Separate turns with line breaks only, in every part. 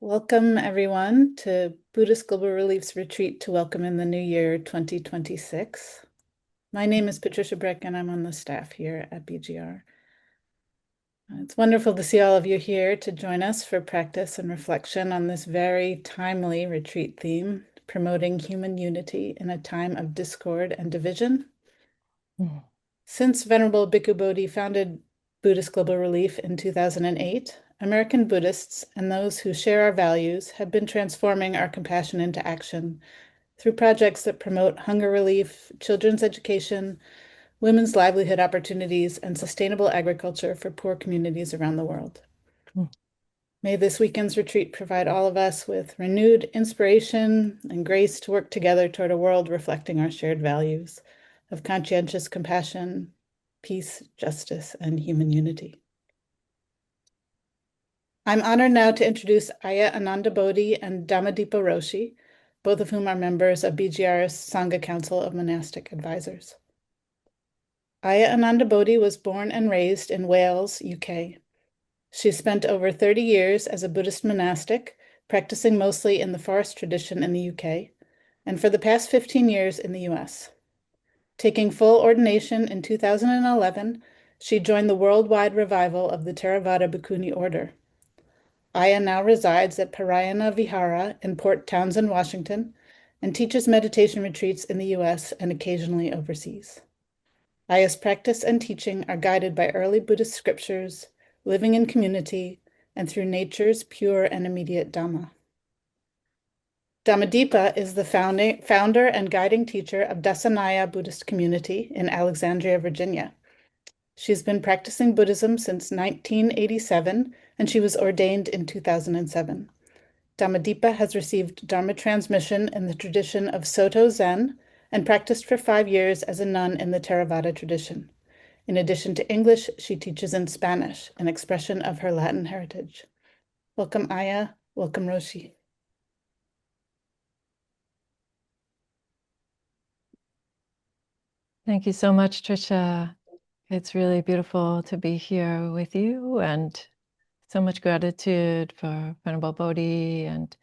Welcome, everyone, to Buddhist Global Relief's retreat to welcome in the new year 2026. My name is Patricia Brick, and I'm on the staff here at BGR. It's wonderful to see all of you here to join us for practice and reflection on this very timely retreat theme, promoting human unity in a time of discord and division. Since Venerable Bhikkhu Bodhi founded Buddhist Global Relief in 2008, American Buddhists and those who share our values have been transforming our compassion into action through projects that promote hunger relief, children's education, women's livelihood opportunities, and sustainable agriculture for poor communities around the world. May this weekend's retreat provide all of us with renewed inspiration and grace to work together toward a world reflecting our shared values of conscientious compassion, peace, justice, and human unity. I'm honored now to introduce Ayya Ananda Bodhi and Dhammadipa Roshi, both of whom are members of BGR's Sangha Council of Monastic Advisors. Ayya Ananda Bodhi was born and raised in Wales, UK. She spent over 30 years as a Buddhist monastic, practicing mostly in the forest tradition in the UK, and for the past 15 years in the US. Taking full ordination in 2011, she joined the worldwide revival of the Theravada Bhikkhuni order. Ayya now resides at Parayana Vihara in Port Townsend, Washington, and teaches meditation retreats in the US and occasionally overseas. Ayya's practice and teaching are guided by early Buddhist scriptures, living in community, and through nature's pure and immediate Dhamma. Dhammadipa is the founder and guiding teacher of Dasanaya Buddhist community in Alexandria, Virginia. She's been practicing Buddhism since 1987, and she was ordained in 2007. Dhammadipa has received Dharma transmission in the tradition of Soto Zen and practiced for 5 years as a nun in the Theravada tradition. In addition to English, she teaches in Spanish, an expression of her Latin heritage. Welcome, Ayya. Welcome, Roshi.
Thank you so much, Trisha. It's really beautiful to be here with you, and so much gratitude for Venerable Bodhi and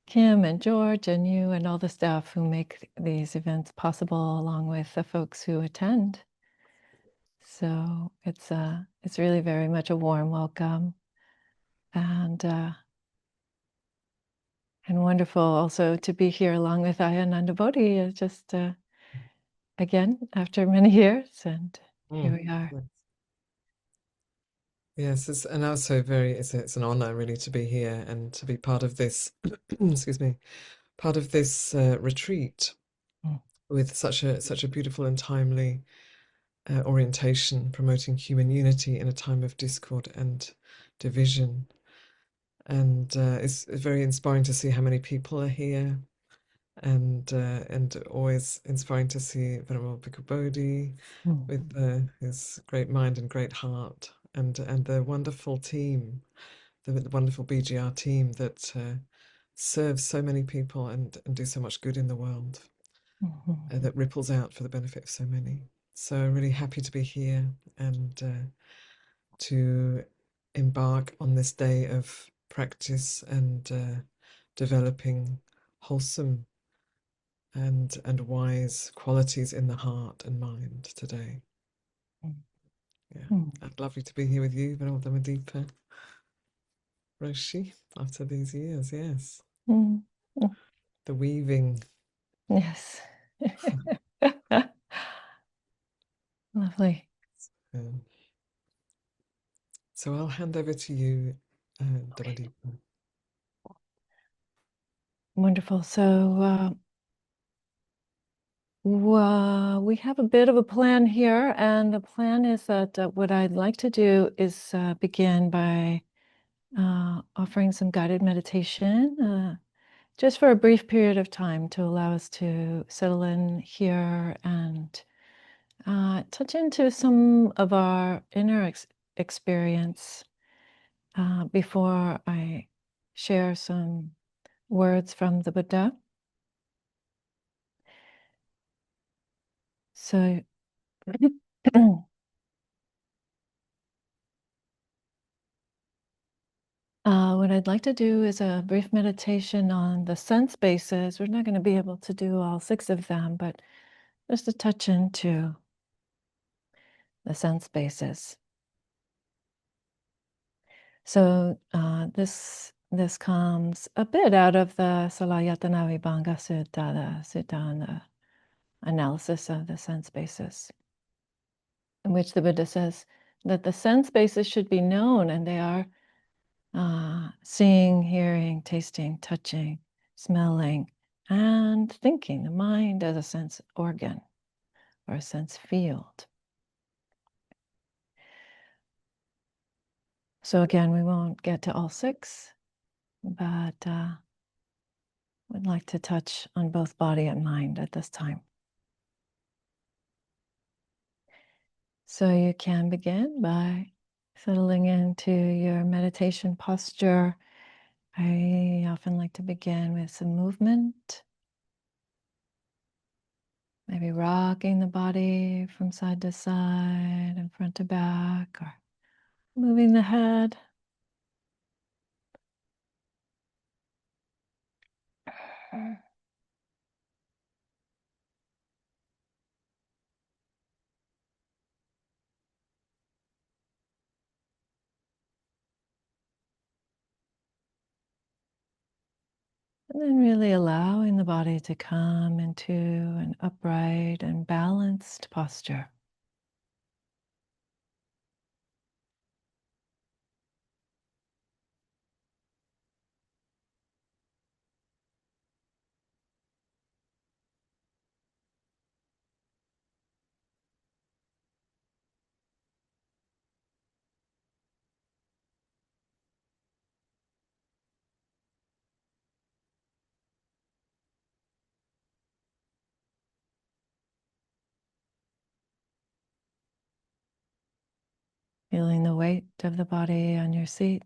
Kim and George and you and all the staff who make these events possible, along with the folks who attend. So it's really very much a warm welcome, and wonderful also to be here along with Ayya Ananda Bodhi, just again after many years, and here we are.
Yes, and also it's an honor really to be here and to be part of this, excuse me, part of this retreat with such a beautiful and timely orientation, promoting human unity in a time of discord and division. And it's very inspiring to see how many people are here, and always inspiring to see Venerable Bhikkhu Bodhi with his great mind and great heart, and the wonderful team, the wonderful BGR team that serves so many people and do so much good in the world, that ripples out for the benefit of so many. So really happy to be here and to embark on this day of practice and developing wholesome and wise qualities in the heart and mind today. Yeah, lovely to be here with you, Venerable Dhammadipa Roshi, after these years. Yes, the weaving.
Yes. Lovely.
So I'll hand over to you, Dhammadipa.
Wonderful. So we have a bit of a plan here, and the plan is that what I'd like to do is begin by offering some guided meditation, just for a brief period of time to allow us to settle in here and touch into some of our inner experience before I share some words from the Buddha. So when what I'd like to do is a brief meditation on the sense bases. We're not going to be able to do all 6 of them, but just to touch into the sense bases. So this comes a bit out of the Salayatana Vibhanga Sutta, the sutta on the analysis of the sense bases, in which the Buddha says that the sense bases should be known, and they are seeing, hearing, tasting, touching, smelling, and thinking, the mind as a sense organ or a sense field. So again, we won't get to all 6, but would like to touch on both body and mind at this time. So you can begin by settling into your meditation posture. I often like to begin with some movement, maybe rocking the body from side to side and front to back, or moving the head. And then really allowing the body to come into an upright and balanced posture. Feeling the weight of the body on your seat.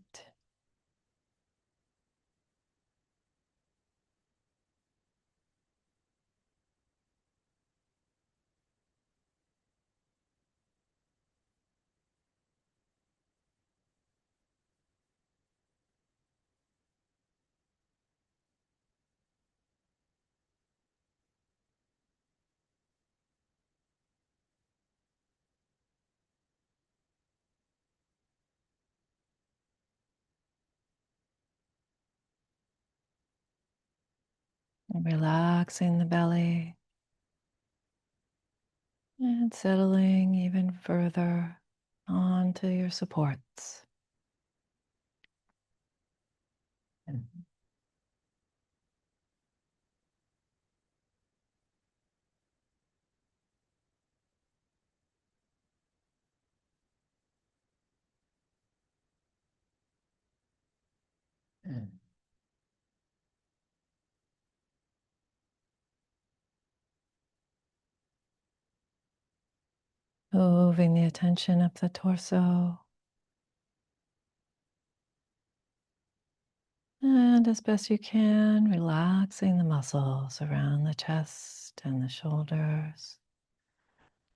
And relaxing the belly and settling even further onto your supports. Moving the attention up the torso. And as best you can, relaxing the muscles around the chest and the shoulders,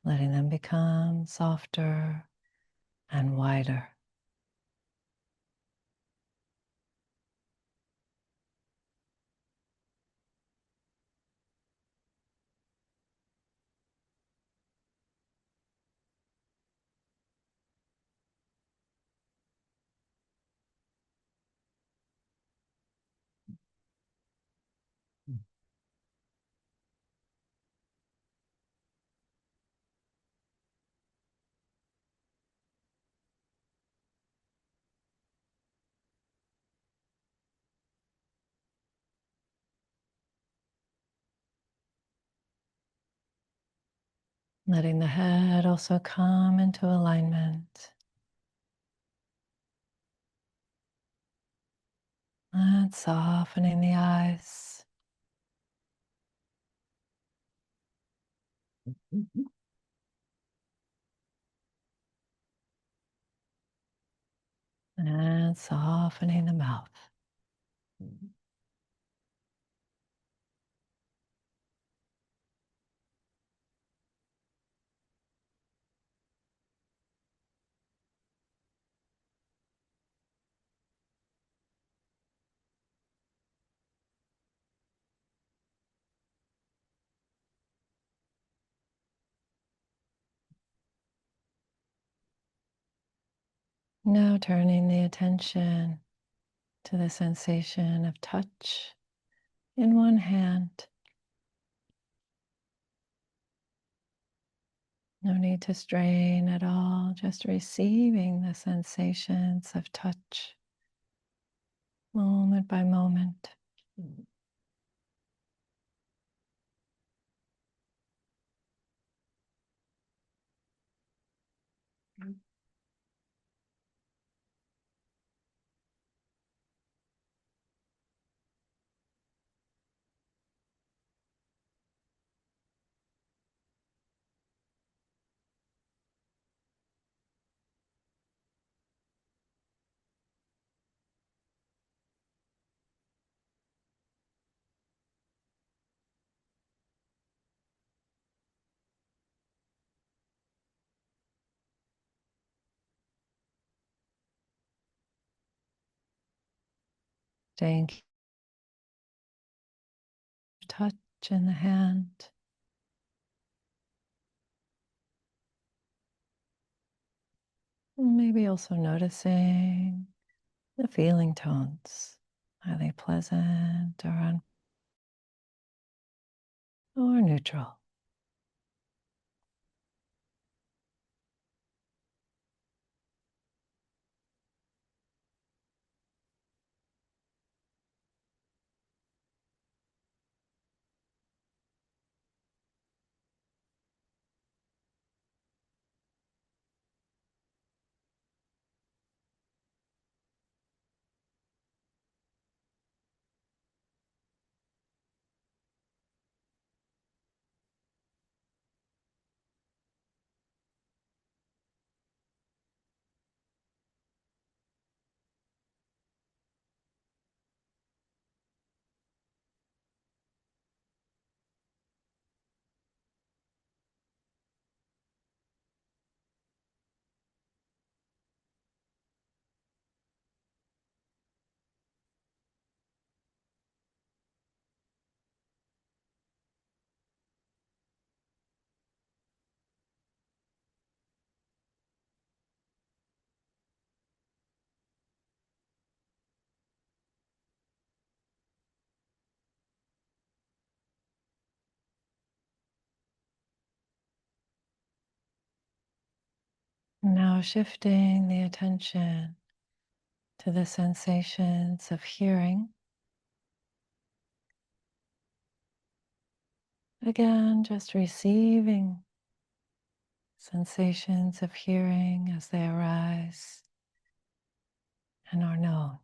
letting them become softer and wider. Letting the head also come into alignment. And softening the eyes. And softening the mouth. Now turning the attention to the sensation of touch in one hand. No need to strain at all, just receiving the sensations of touch moment by moment. Staying touch in the hand. Maybe also noticing the feeling tones. Are they pleasant or neutral? Now shifting the attention to the sensations of hearing. Again, just receiving sensations of hearing as they arise and are known.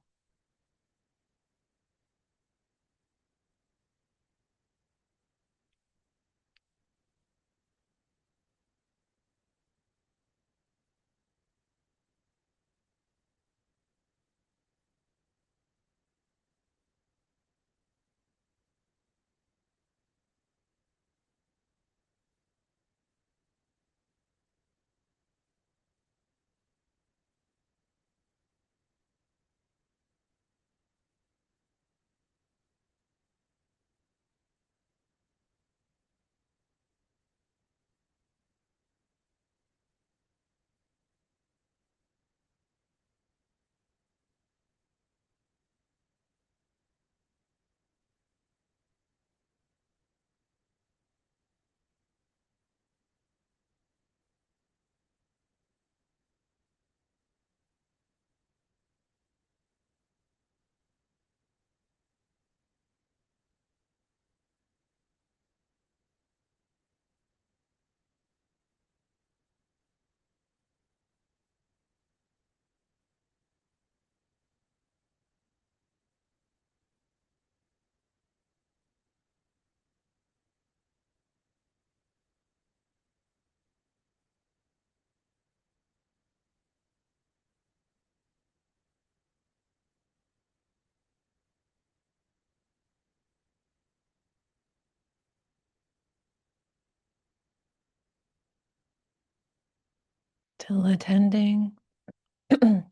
Till attending,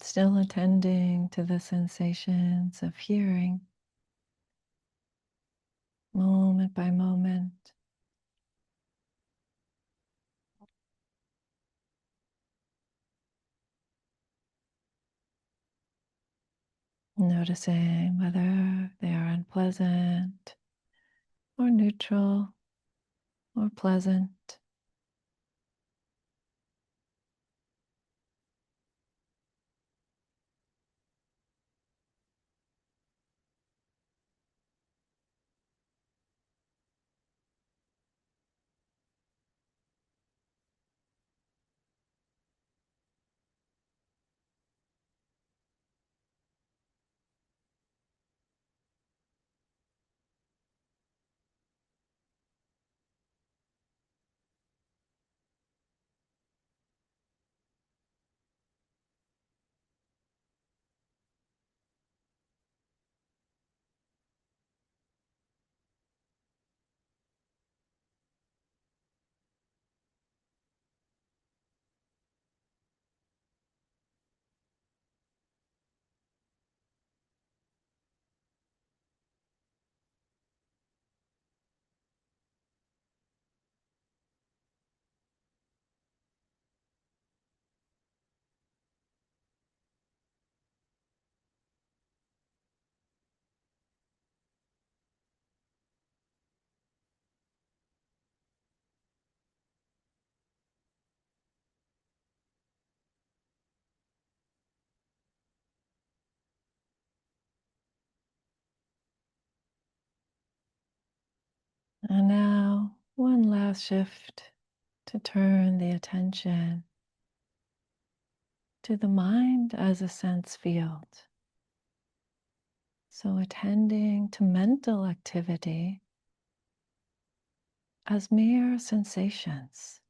still attending to the sensations of hearing, moment by moment. noticing whether they are unpleasant or neutral or pleasant. And now, one last shift to turn the attention to the mind as a sense field. So, attending to mental activity as mere sensations.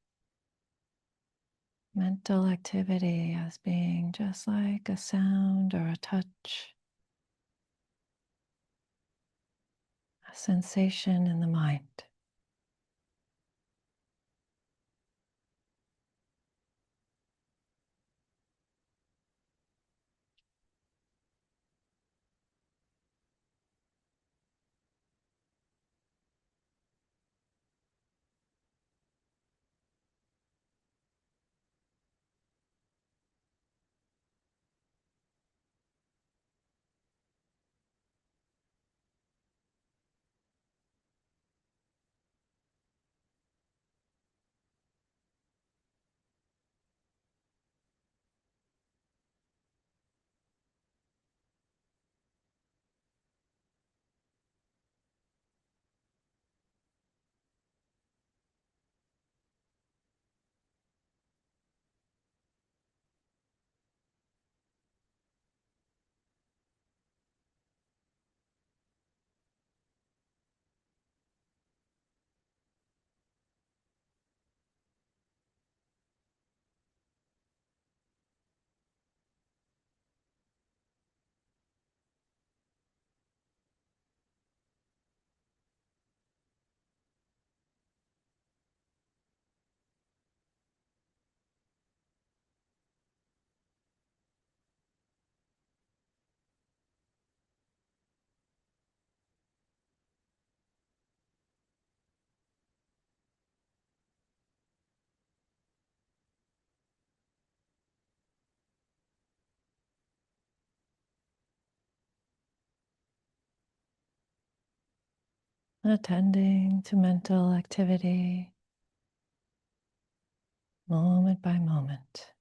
Mental activity as being just like a sound or a touch, a sensation in the mind. Attending to mental activity moment by moment.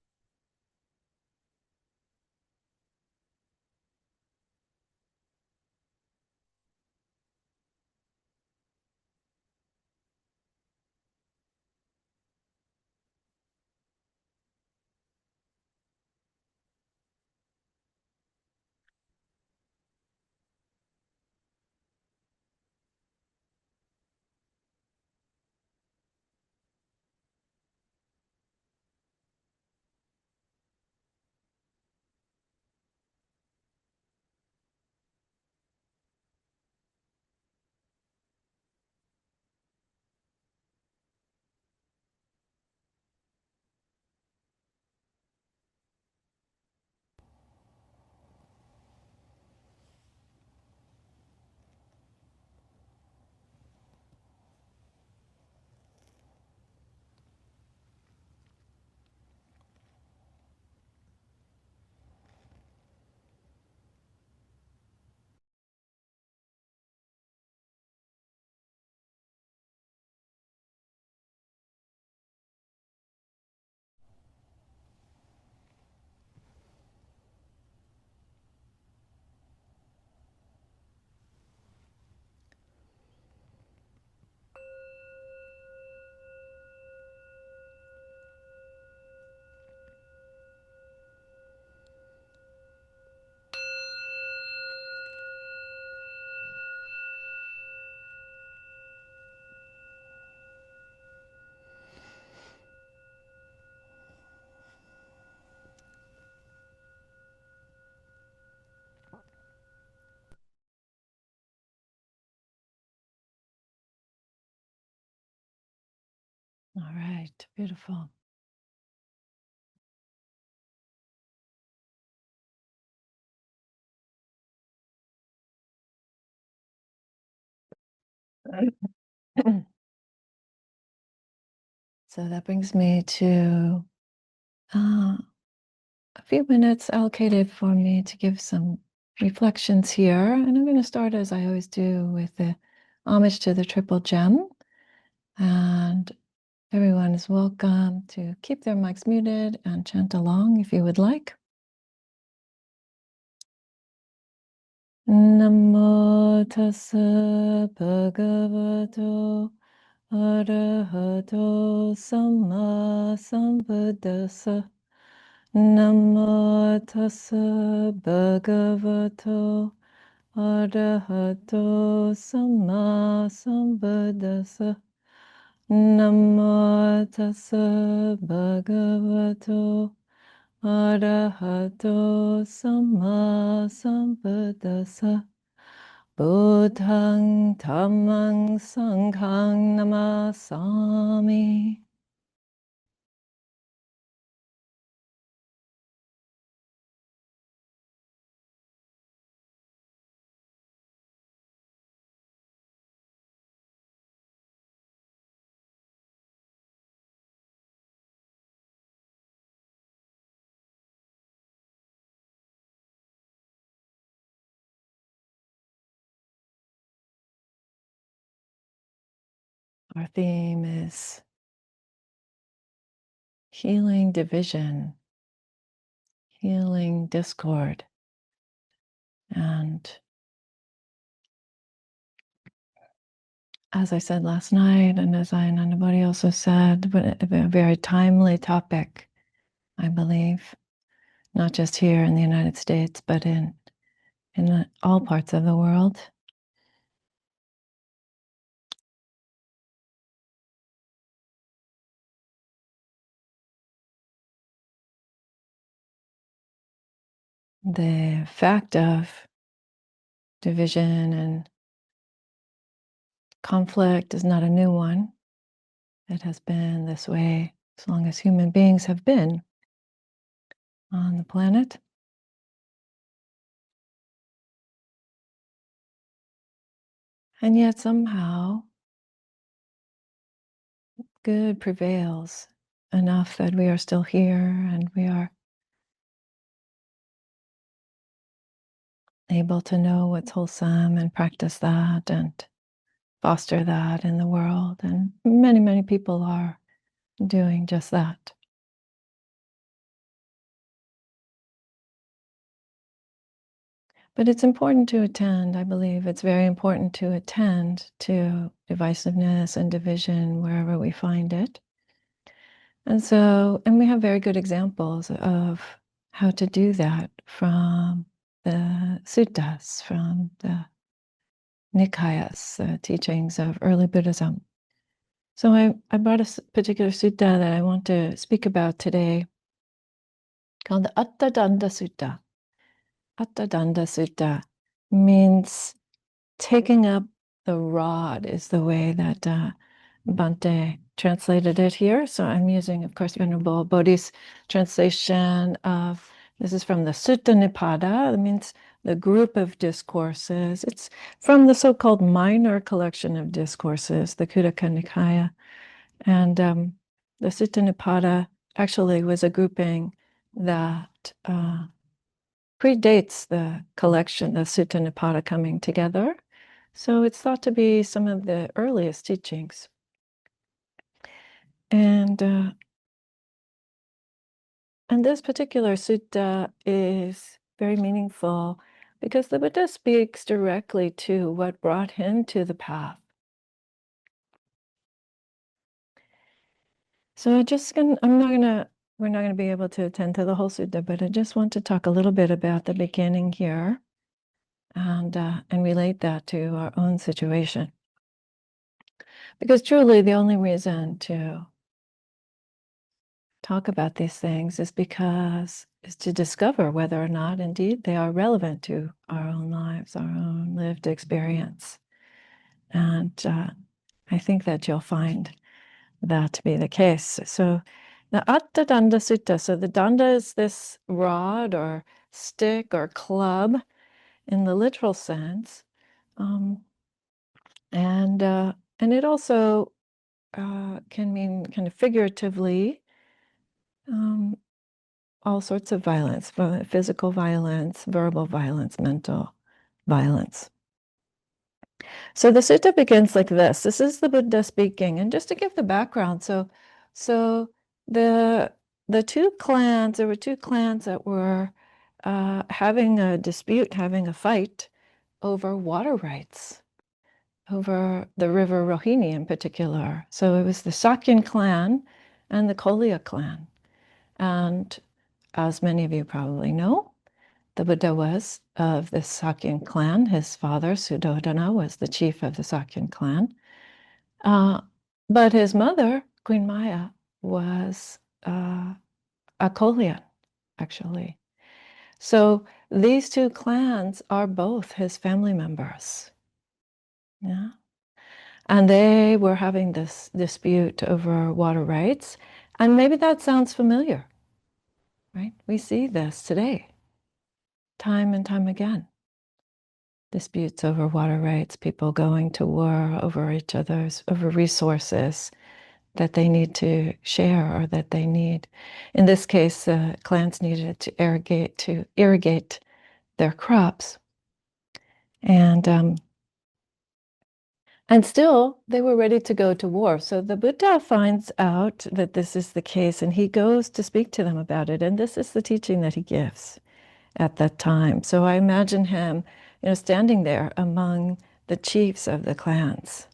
All right, beautiful. So that brings me to a few minutes allocated for me to give some reflections here. And I'm going to start, as I always do, with the homage to the Triple Gem. And everyone is welcome to keep their mics muted and chant along if you would like. Namo tassa bhagavato arahato samma sambuddhassa. Namo tassa bhagavato arahato samma sambuddhassa. Namo tassa bhagavato arahato samma sambuddhassa. Buddhang dhammang sanghang namasami. Our theme is healing division, healing discord. And as I said last night, and as Anandabodhi also said, but a very timely topic, I believe, not just here in the United States, but in all parts of the world. The fact of division and conflict is not a new one. It has been this way as long as human beings have been on the planet. And yet somehow good prevails enough that we are still here and we are able to know what's wholesome and practice that and foster that in the world. And many, many people are doing just that. But it's important to attend, I believe it's very important to attend to divisiveness and division wherever we find it. And we have very good examples of how to do that from the suttas, from the Nikayas, the teachings of early Buddhism. So I brought a particular sutta that I want to speak about today called the Attadanda Sutta. Attadanda Sutta means taking up the rod is the way that Bhante translated it here. So I'm using, of course, Venerable Bodhi's translation of, this is from the Sutta Nipada. That means the group of discourses. It's from the so-called minor collection of discourses, the Khuddaka Nikaya. And the Sutta Nipada actually was a grouping that predates the collection, the Sutta Nipada coming together. So it's thought to be some of the earliest teachings. And this particular sutta is very meaningful because the Buddha speaks directly to what brought him to the path. So we're not gonna be able to attend to the whole sutta, but I just want to talk a little bit about the beginning here and relate that to our own situation. Because truly the only reason to talk about these things is to discover whether or not indeed they are relevant to our own lives, our own lived experience. And I think that you'll find that to be the case. So the Atta Danda Sutta, so the danda is this rod or stick or club in the literal sense. And it also can mean kind of figuratively all sorts of violence, physical violence, verbal violence, mental violence. So the sutta begins like this. This is the Buddha speaking. And just to give the background, so the two clans, there were two clans that were having a dispute, having a fight over water rights, over the river Rohini in particular. So it was the Sakyan clan and the Kolya clan. And as many of you probably know, the Buddha was of the Sakyan clan. His father, Suddhodana, was the chief of the Sakyan clan. But his mother, Queen Maya, was a Kolyan, actually. So these two clans are both his family members. Yeah. And they were having this dispute over water rights. And maybe that sounds familiar, right? We see this today, time and time again. Disputes over water rights, people going to war over each other's, over resources that they need to share or that they need. In this case, clans needed to irrigate their crops. And still, they were ready to go to war. So the Buddha finds out that this is the case, and he goes to speak to them about it. And this is the teaching that he gives at that time. So I imagine him, standing there among the chiefs of the clans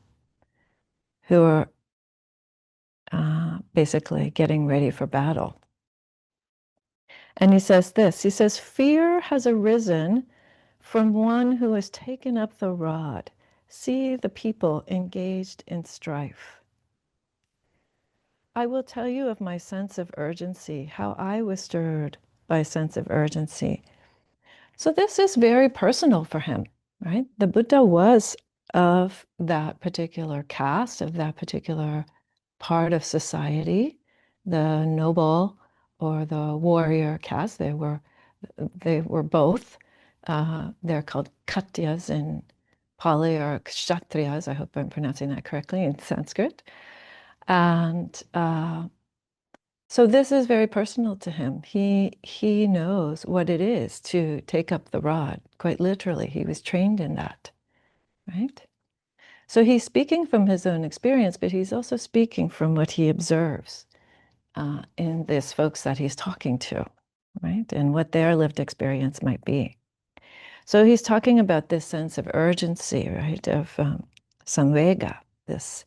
who are basically getting ready for battle. And he says this, he says, "Fear has arisen from one who has taken up the rod. See the people engaged in strife. I will tell you of my sense of urgency, how I was stirred by a sense of urgency." So this is very personal for him, right? The Buddha was of that particular caste, of that particular part of society, the noble or the warrior caste. They were both. They're called Katyas in Pali or Kshatriyas. I hope I'm pronouncing that correctly in Sanskrit. And so this is very personal to him. He knows what it is to take up the rod, quite literally. He was trained in that, right? So he's speaking from his own experience, but he's also speaking from what he observes in these folks that he's talking to, right? And what their lived experience might be. So he's talking about this sense of urgency, right? Of samvega, this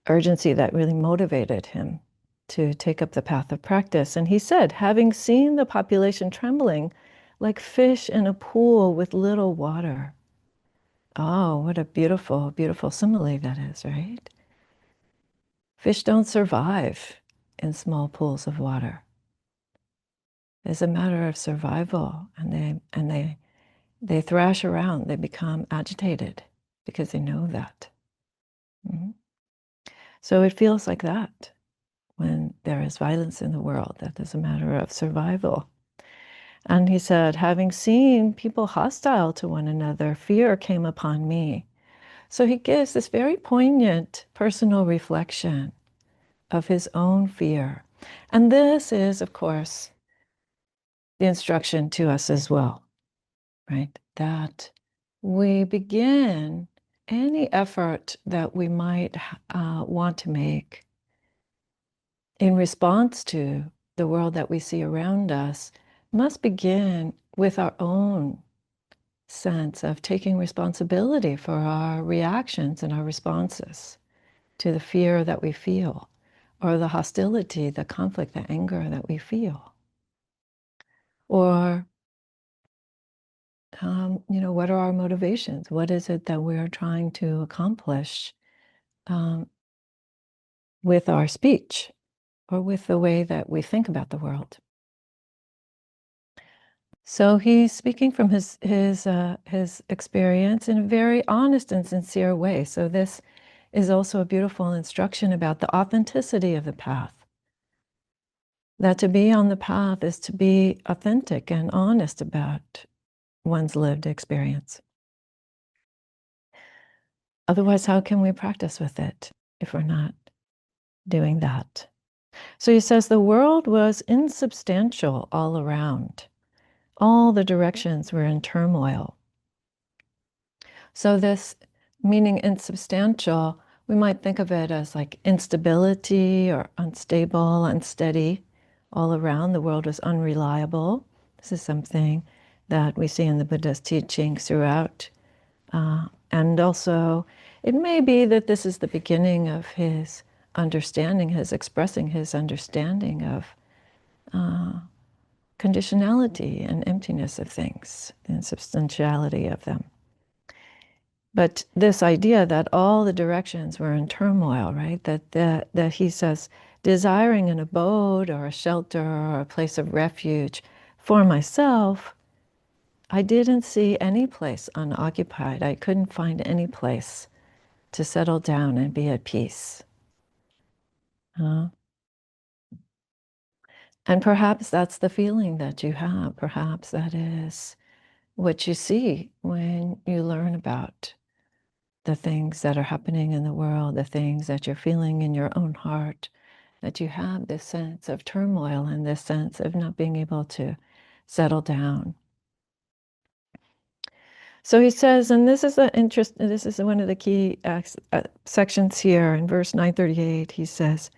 urgency that really motivated him to take up the path of practice. And he said, having seen the population trembling like fish in a pool with little water. Oh, what a beautiful, beautiful simile that is, right? Fish don't survive in small pools of water. It's a matter of survival, and they thrash around, they become agitated because they know that. Mm-hmm. So it feels like that when there is violence in the world, that is a matter of survival. And he said, having seen people hostile to one another, fear came upon me. So he gives this very poignant personal reflection of his own fear. And this is, of course, the instruction to us as well, right? That we begin any effort that we might want to make in response to the world that we see around us must begin with our own sense of taking responsibility for our reactions and our responses to the fear that we feel, or the hostility, the conflict, the anger that we feel. Or, what are our motivations? What is it that we're trying to accomplish with our speech or with the way that we think about the world? So he's speaking from his experience in a very honest and sincere way. So this is also a beautiful instruction about the authenticity of the path. That to be on the path is to be authentic and honest about one's lived experience. Otherwise, how can we practice with it if we're not doing that? So he says the world was insubstantial all around. All the directions were in turmoil. So this meaning insubstantial, we might think of it as like instability or unstable, unsteady all around. The world was unreliable. This is something that we see in the Buddha's teachings throughout. And also, it may be that this is the beginning of his understanding, his expressing his understanding of conditionality and emptiness of things, the insubstantiality of them. But this idea that all the directions were in turmoil, right? That he says, desiring an abode or a shelter or a place of refuge for myself, I didn't see any place unoccupied. I couldn't find any place to settle down and be at peace. And perhaps that's the feeling that you have. Perhaps that is what you see when you learn about the things that are happening in the world, the things that you're feeling in your own heart, that you have this sense of turmoil and this sense of not being able to settle down. So he says, and this is this is one of the key sections here in verse 938, he says,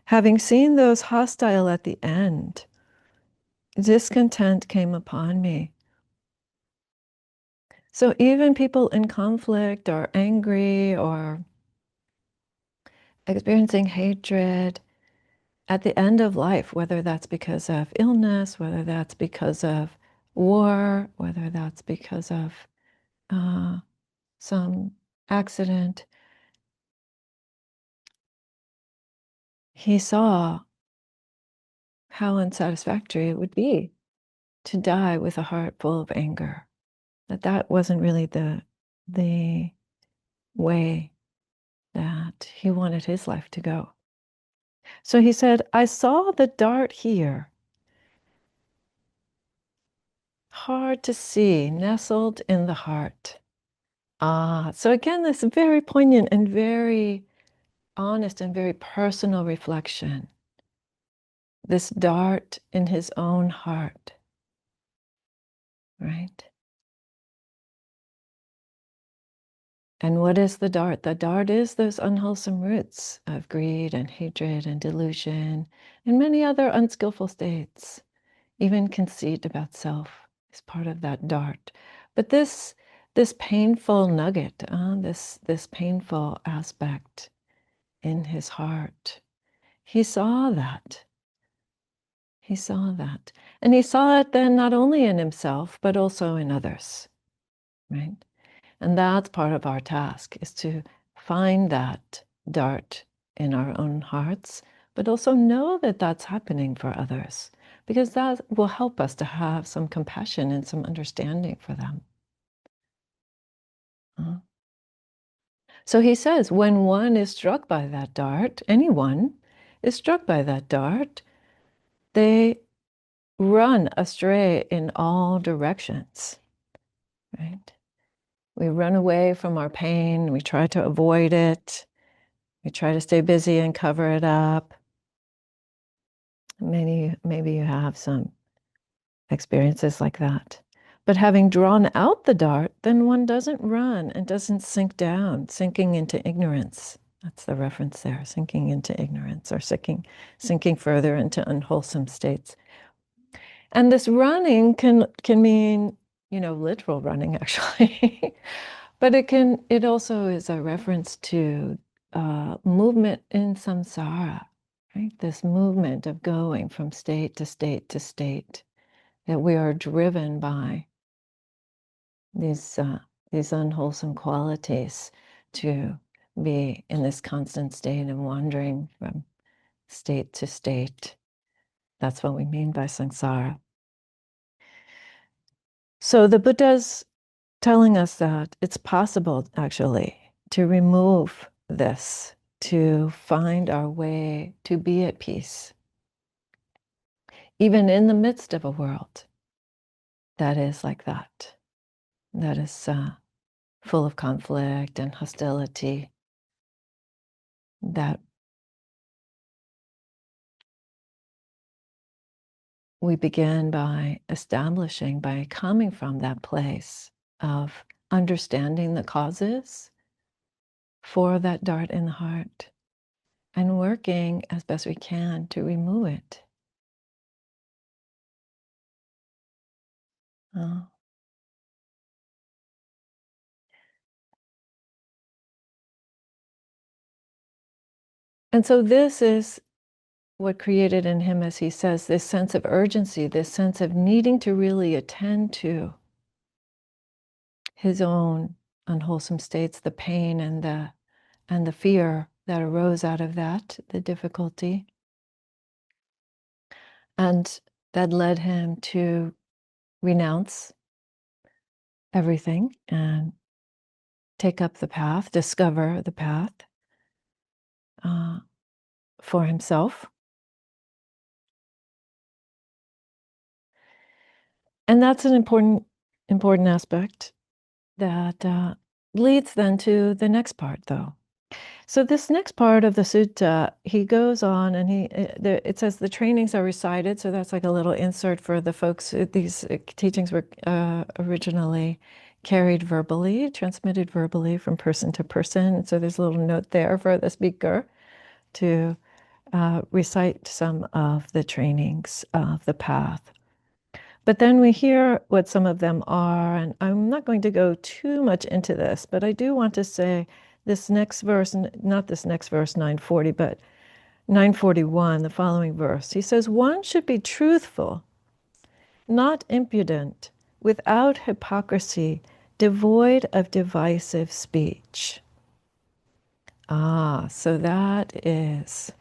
having seen those hostile at the end, discontent came upon me. So even people in conflict or angry or experiencing hatred at the end of life, whether that's because of illness, whether that's because of war, whether that's because of some accident, he saw how unsatisfactory it would be to die with a heart full of anger. That wasn't really the way that he wanted his life to go. So he said, I saw the dart here, hard to see, nestled in the heart. So again, this very poignant and very honest and very personal reflection. This dart in his own heart, right? And what is the dart? The dart is those unwholesome roots of greed and hatred and delusion and many other unskillful states. Even conceit about self is part of that dart. But this painful nugget, this painful aspect in his heart, he saw that. He saw that. And he saw it then not only in himself, but also in others, right? And that's part of our task, is to find that dart in our own hearts, but also know that that's happening for others, because that will help us to have some compassion and some understanding for them. So he says, when one is struck by that dart, anyone is struck by that dart, they run astray in all directions, right? We run away from our pain. We try to avoid it. We try to stay busy and cover it up. Maybe you have some experiences like that. But having drawn out the dart, then one doesn't run and doesn't sink down, sinking into ignorance. That's the reference there, sinking into ignorance or sinking further into unwholesome states. And this running can mean, literal running actually. But it also is a reference to movement in samsara, right? This movement of going from state to state to state, that we are driven by these unwholesome qualities to be in this constant state of wandering from state to state. That's what we mean by samsara. So the Buddha's telling us that it's possible, actually, to remove this, to find our way to be at peace, even in the midst of a world that is like that is full of conflict and hostility, that we begin by establishing, by coming from that place of understanding the causes for that dart in the heart and working as best we can to remove it. Uh, and so this is what created in him, as he says, this sense of urgency, this sense of needing to really attend to his own unwholesome states, the pain and the fear that arose out of that, the difficulty. And that led him to renounce everything and take up the path, discover the path for himself. And that's an important aspect that leads then to the next part, though. So this next part of the sutta, he goes on and it says the trainings are recited. So that's like a little insert for the folks. These teachings were originally carried verbally, transmitted verbally from person to person. So there's a little note there for the speaker to recite some of the trainings of the path. But then we hear what some of them are, and I'm not going to go too much into this, but I do want to say this next verse, not this next verse, 940, but 941, the following verse. He says, one should be truthful, not impudent, without hypocrisy, devoid of divisive speech. So that is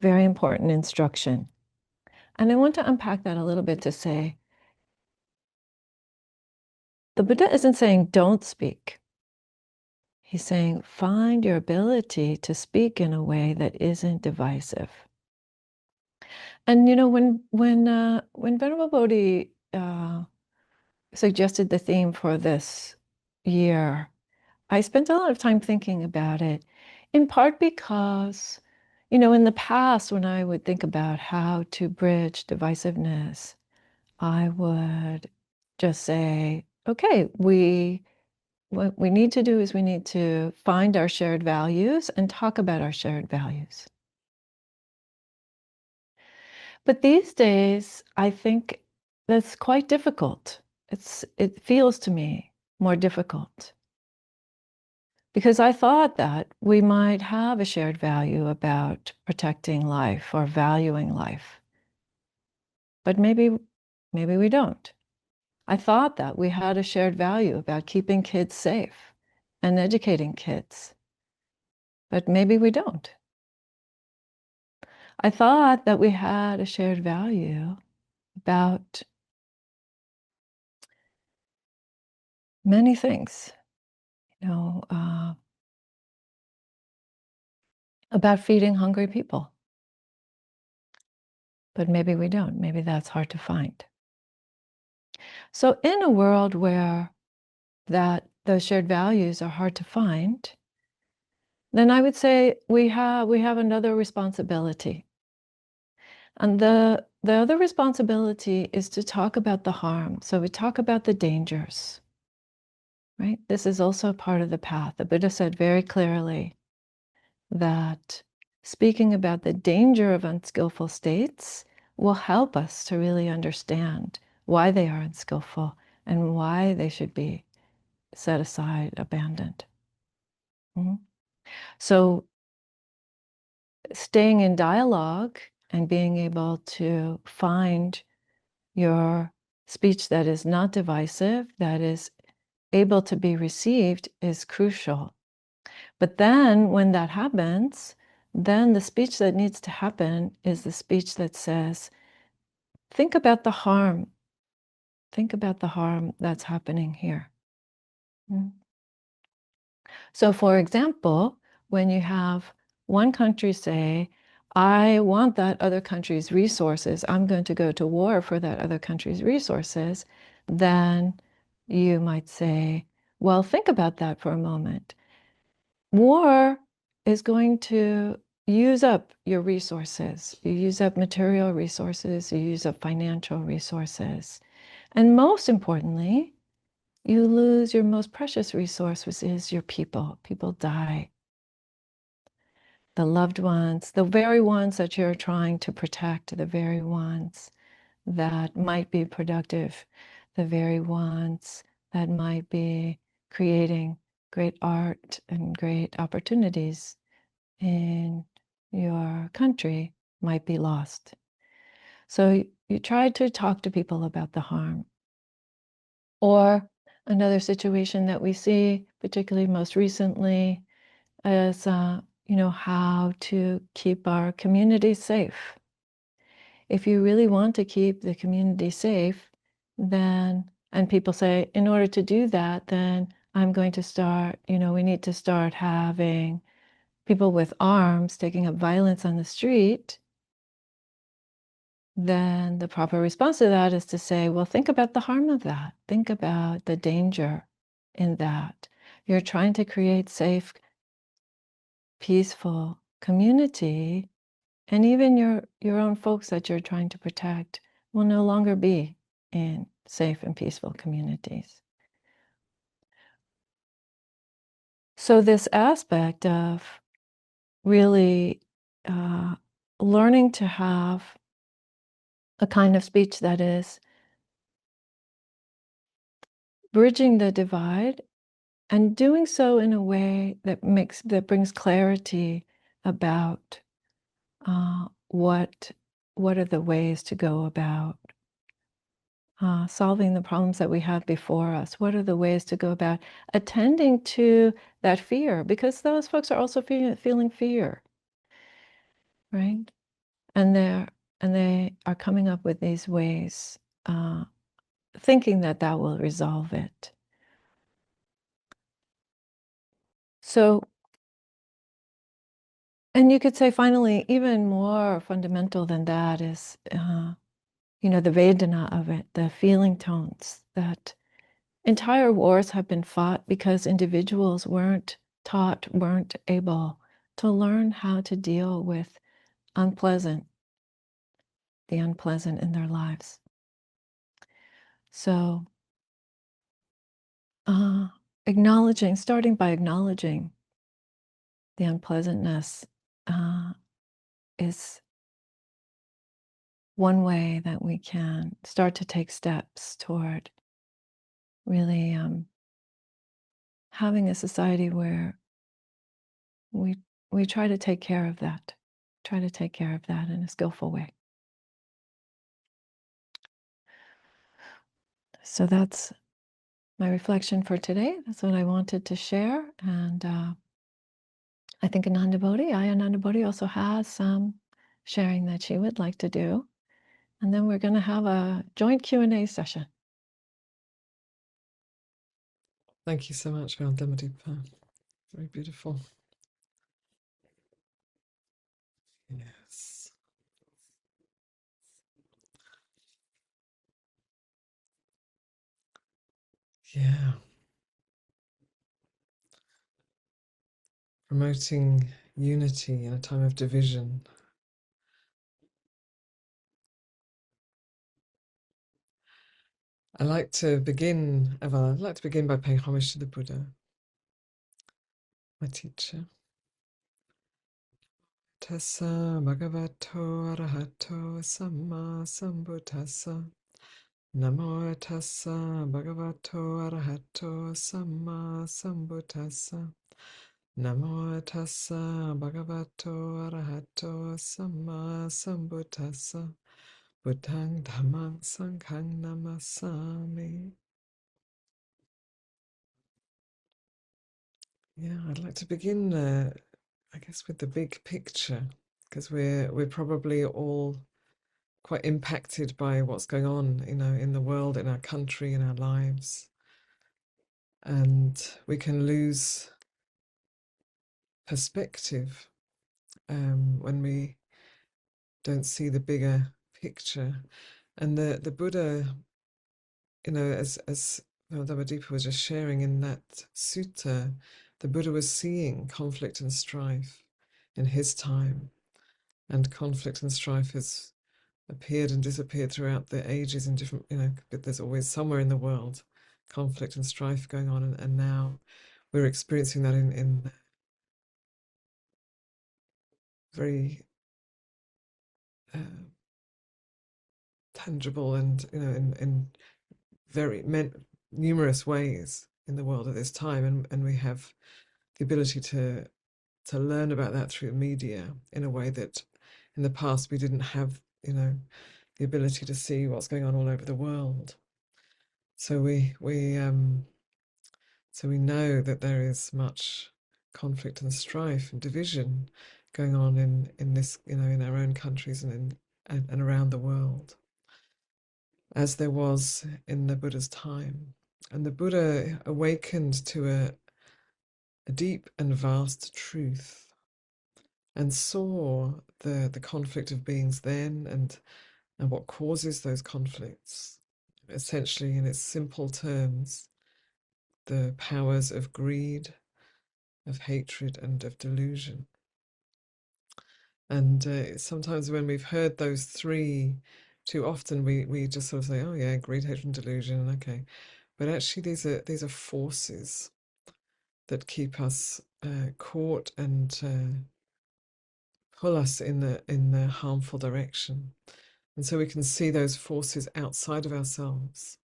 very important instruction. And I want to unpack that a little bit to say, the Buddha isn't saying don't speak. He's saying find your ability to speak in a way that isn't divisive. And when Venerable Bodhi suggested the theme for this year, I spent a lot of time thinking about it, in part because, in the past, when I would think about how to bridge divisiveness, I would just say, okay, what we need to do is we need to find our shared values and talk about our shared values. But these days, I think that's quite difficult. It feels to me more difficult because I thought that we might have a shared value about protecting life or valuing life. But maybe we don't. I thought that we had a shared value about keeping kids safe and educating kids. But maybe we don't. I thought that we had a shared value about many things, about feeding hungry people. But maybe we don't. Maybe that's hard to find. So in a world where those shared values are hard to find, then I would say we have another responsibility. And the other responsibility is to talk about the harm. So we talk about the dangers, right? This is also part of the path. The Buddha said very clearly that speaking about the danger of unskillful states will help us to really understand why they are unskillful and why they should be set aside, abandoned. Mhm. So staying in dialogue and being able to find your speech that is not divisive, that is able to be received, is crucial. But then when that happens, then the speech that needs to happen is the speech that says, think about the harm. Think about the harm that's happening here. So, for example, when you have one country say, I want that other country's resources, I'm going to go to war for that other country's resources, then you might say, well, think about that for a moment. War is going to use up your resources. You use up material resources, you use up financial resources. And most importantly, you lose your most precious resource, which is your people. People die. The loved ones, the very ones that you're trying to protect, the very ones that might be productive, the very ones that might be creating great art and great opportunities in your country might be lost. So you try to talk to people about the harm. Or another situation that we see, particularly most recently, is how to keep our community safe. If you really want to keep the community safe, then, and people say, in order to do that, then I'm going to start, we need to start having people with arms taking up violence on the street, then the proper response to that is to say, well, think about the harm of that. Think about the danger in that. You're trying to create safe, peaceful community, and even your own folks that you're trying to protect will no longer be in safe and peaceful communities. So this aspect of really learning to have a kind of speech that is bridging the divide and doing so in a way that brings clarity about what are the ways to go about solving the problems that we have before us. What are the ways to go about attending to that fear? Because those folks are also feeling fear, right? And they are coming up with these ways, thinking that will resolve it. So, and you could say finally, even more fundamental than that is, the Vedana of it, the feeling tones, that entire wars have been fought because individuals weren't able to learn how to deal with the unpleasant in their lives. So, starting by acknowledging the unpleasantness is one way that we can start to take steps toward really having a society where we try to take care of that, in a skillful way. So that's my reflection for today. That's what I wanted to share. And I think Ananda Bodhi also has some sharing that she would like to do. And then we're going to have a joint Q&A session.
Thank you so much, Vandamadipa. Very beautiful. Yes. Yeah. Promoting unity in a time of division. I'd like to begin by paying homage to the Buddha, my teacher. Tassa Bhagavato Arahato Samma Sambuddhassa. Namo Tassa Bhagavato Arahato Samma Sambuddhassa. Namo Tassa Bhagavato Arahato Samma Sambuddhassa. Buddhang Dhammang Sanghang Namasami. Yeah, I'd like to begin, I guess, with the big picture, because we're probably all quite impacted by what's going on, in the world, in our country, in our lives. And we can lose perspective when we don't see the bigger picture. And the Buddha, as Dhammadippa was just sharing in that sutta, the Buddha was seeing conflict and strife in his time, and conflict and strife has appeared and disappeared throughout the ages in different, but there's always somewhere in the world conflict and strife going on, and now we're experiencing that in very uh, tangible and in very numerous ways in the world at this time, and we have the ability to learn about that through media in a way that in the past we didn't have, the ability to see what's going on all over the world. So we know that there is much conflict and strife and division going on in this, in our own countries and around the world, as there was in the Buddha's time. And the Buddha awakened to a deep and vast truth, and saw the conflict of beings then, and what causes those conflicts. Essentially, in its simple terms, the powers of greed, of hatred, and of delusion. And sometimes when we've heard those three too often, we just sort of say, oh yeah, greed, hatred, and delusion, okay. But actually these are forces that keep us caught and pull us in the harmful direction. And so we can see those forces outside of ourselves,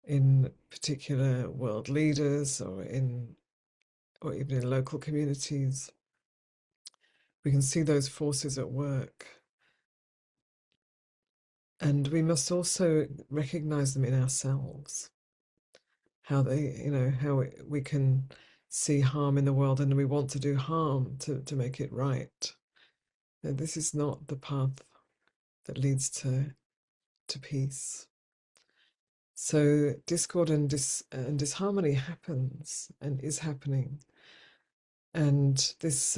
in particular world leaders, or even in local communities. We can see those forces at work. And we must also recognize them in ourselves, how how we can see harm in the world, and we want to do harm to make it right. And this is not the path that leads to peace. So discord and disharmony happens and is happening. And this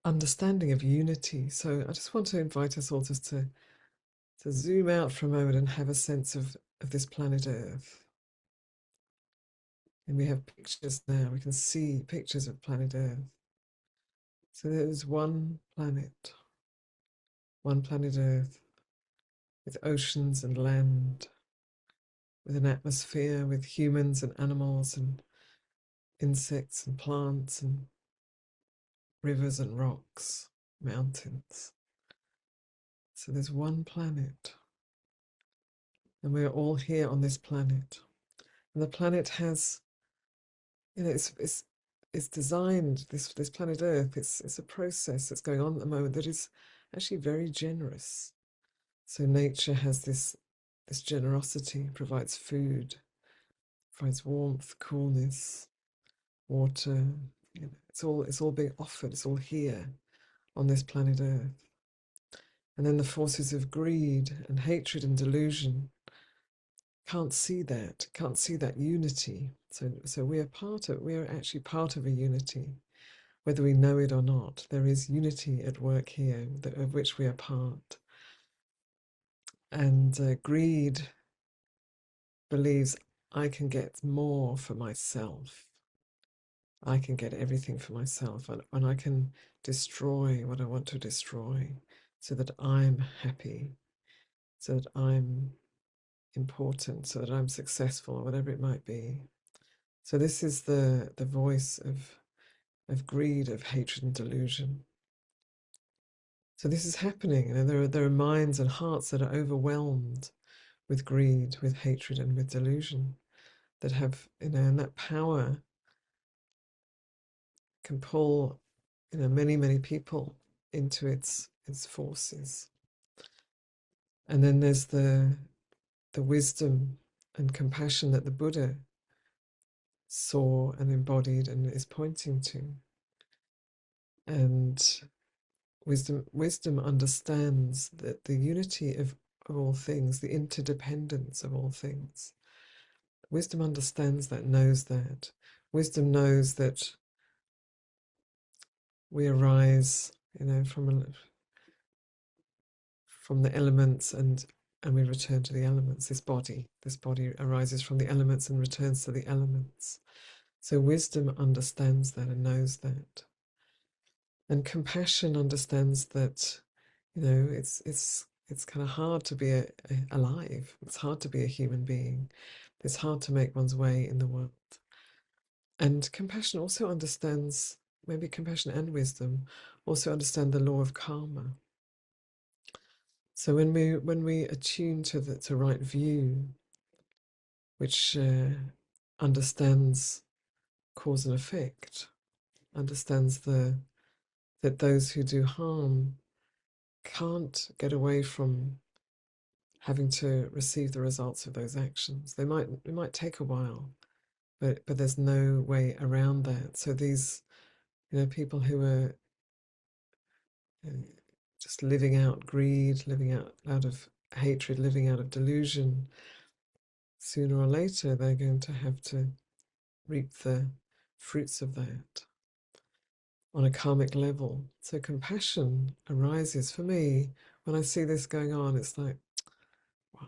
understanding of unity. So I just want to invite us all just to zoom out for a moment and have a sense of this planet Earth. And we have pictures now. We can see pictures of planet Earth. So there's one planet Earth, with oceans and land, with an atmosphere, with humans and animals and insects and plants and rivers and rocks, mountains. So there's one planet, and we're all here on this planet. And the planet has, it's designed, this planet Earth. It's a process that's going on at the moment that is actually very generous. So nature has this generosity, provides food, provides warmth, coolness, water. It's all being offered. It's all here on this planet Earth. And then the forces of greed and hatred and delusion can't see that unity. So we are actually part of a unity, whether we know it or not. There is unity at work here, of which we are part. And greed believes, I can get more for myself. I can get everything for myself, and I can destroy what I want to destroy, so that I'm happy, so that I'm important, so that I'm successful, or whatever it might be. So this is the voice of greed, of hatred and delusion. So this is happening, and there are minds and hearts that are overwhelmed with greed, with hatred, and with delusion, that have, and that power can pull, many people into its forces. And then there's the wisdom and compassion that the Buddha saw and embodied and is pointing to. And wisdom understands that the unity of all things, the interdependence of all things. Wisdom understands that, knows that. Wisdom knows that we arise, from the elements, and we return to the elements. This body arises from the elements and returns to the elements. So wisdom understands that and knows that. And compassion understands that, it's kind of hard to be alive. It's hard to be a human being. It's hard to make one's way in the world. And compassion also understands, maybe compassion and wisdom also understand the law of karma. So when we attune to right view, which understands cause and effect, understands that those who do harm can't get away from having to receive the results of those actions. It might take a while, but there's no way around that. So these, people who are just living out greed, living out of hatred, living out of delusion, sooner or later they're going to have to reap the fruits of that on a karmic level. So compassion arises for me when I see this going on. It's like, wow,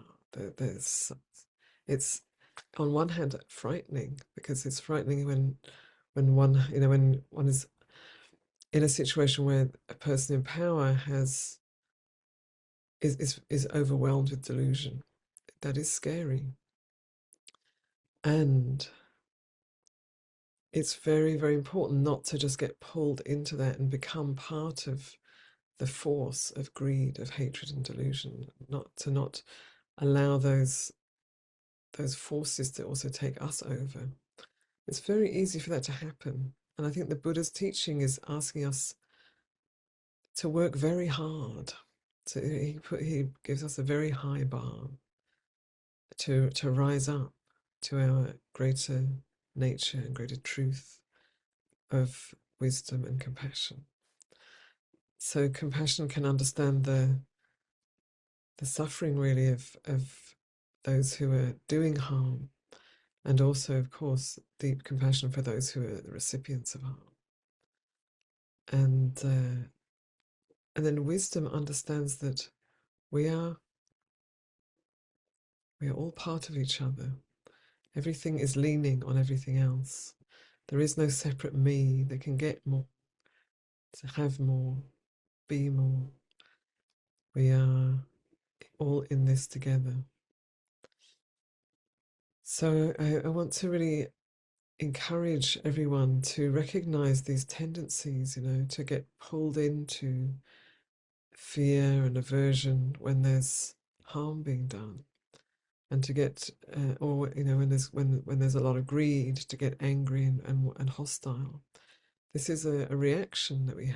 it's on one hand frightening, because it's frightening when one is in a situation where a person in power is overwhelmed with delusion. That is scary. And it's very, very important not to just get pulled into that and become part of the force of greed, of hatred and delusion, not allow those forces to also take us over. It's very easy for that to happen. And I think the Buddha's teaching is asking us to work very hard. So he gives us a very high bar to rise up to our greater nature and greater truth of wisdom and compassion. So compassion can understand the suffering really of those who are doing harm, and also, of course, deep compassion for those who are the recipients of harm. And then wisdom understands that we are all part of each other. Everything is leaning on everything else. There is no separate me that can get more, to have more, be more. We are all in this together. So I want to really encourage everyone to recognize these tendencies, to get pulled into fear and aversion when there's harm being done, and to get, or when there's a lot of greed, to get angry and hostile. This is a reaction that we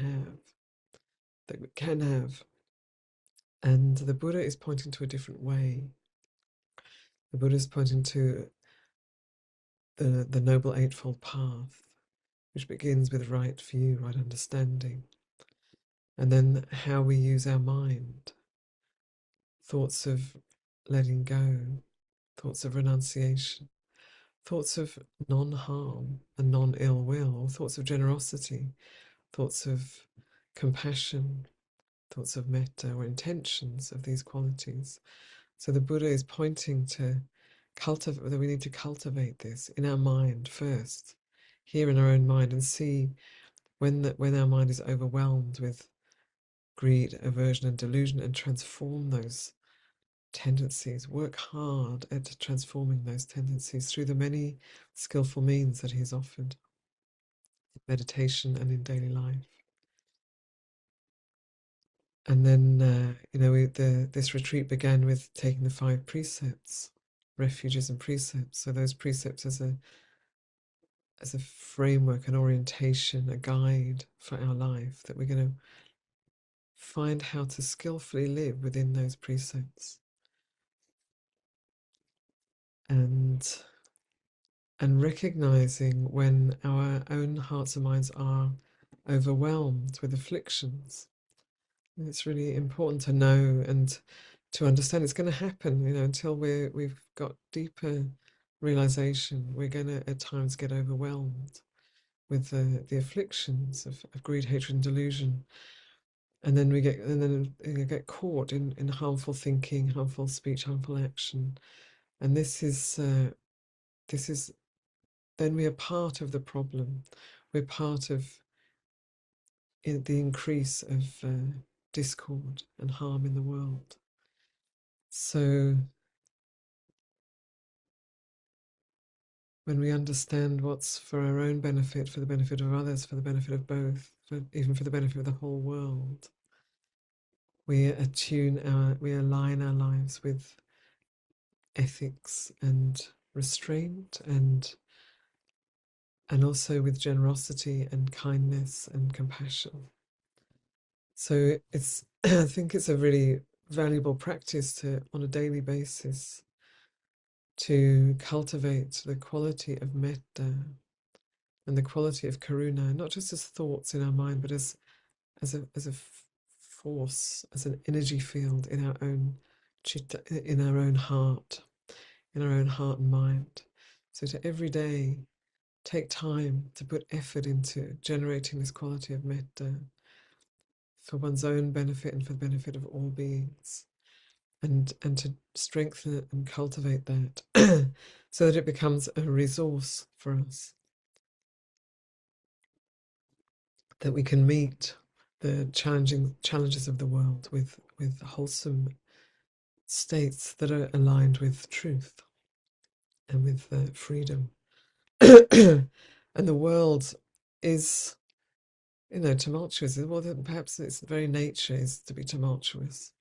can have, and the Buddha is pointing to a different way. The Buddha is pointing to the Noble Eightfold Path, which begins with right view, right understanding, and then how we use our mind, thoughts of letting go, thoughts of renunciation, thoughts of non-harm and non-ill will, or thoughts of generosity, thoughts of compassion, thoughts of metta, or intentions of these qualities. So the Buddha is pointing to that we need to cultivate this in our mind first, here in our own mind, and see when our mind is overwhelmed with greed, aversion, and delusion, and transform those tendencies. Work hard at transforming those tendencies through the many skillful means that he has offered in meditation and in daily life. And then, this retreat began with taking the 5 precepts, refuges and precepts. So those precepts as a framework, an orientation, a guide for our life, that we're going to find how to skillfully live within those precepts. And recognizing when our own hearts and minds are overwhelmed with afflictions, And it's really important to know and to understand it's going to happen, until we've got deeper realization. We're going to at times get overwhelmed with the afflictions of greed, hatred, and delusion. And then we get caught in harmful thinking, harmful speech, harmful action. And this is then we are part of the problem. We're part of the increase of discord and harm in the world. So when we understand what's for our own benefit, for the benefit of others, for the benefit of both, even for the benefit of the whole world, we align our lives with ethics and restraint and also with generosity and kindness and compassion. So it's I think it's a really valuable practice to, on a daily basis, to cultivate the quality of metta and the quality of karuna, not just as thoughts in our mind, but as a force, as an energy field in our own chitta, in our own heart, and mind. So to every day take time to put effort into generating this quality of metta for one's own benefit and for the benefit of all beings, and to strengthen it and cultivate that so that it becomes a resource for us, that we can meet the challenges of the world with wholesome states that are aligned with truth and with freedom. And the world is, tumultuous. Well, perhaps its very nature is to be tumultuous.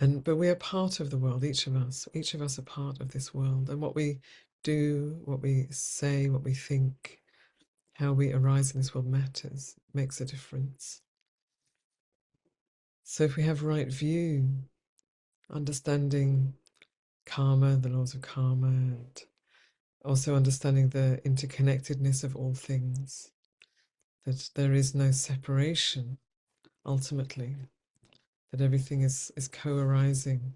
But we are part of the world, each of us. Each of us are part of this world. And what we do, what we say, what we think, how we arise in this world matters, makes a difference. So if we have right view, understanding karma, the laws of karma, and also understanding the interconnectedness of all things, that there is no separation ultimately, that everything is co-arising.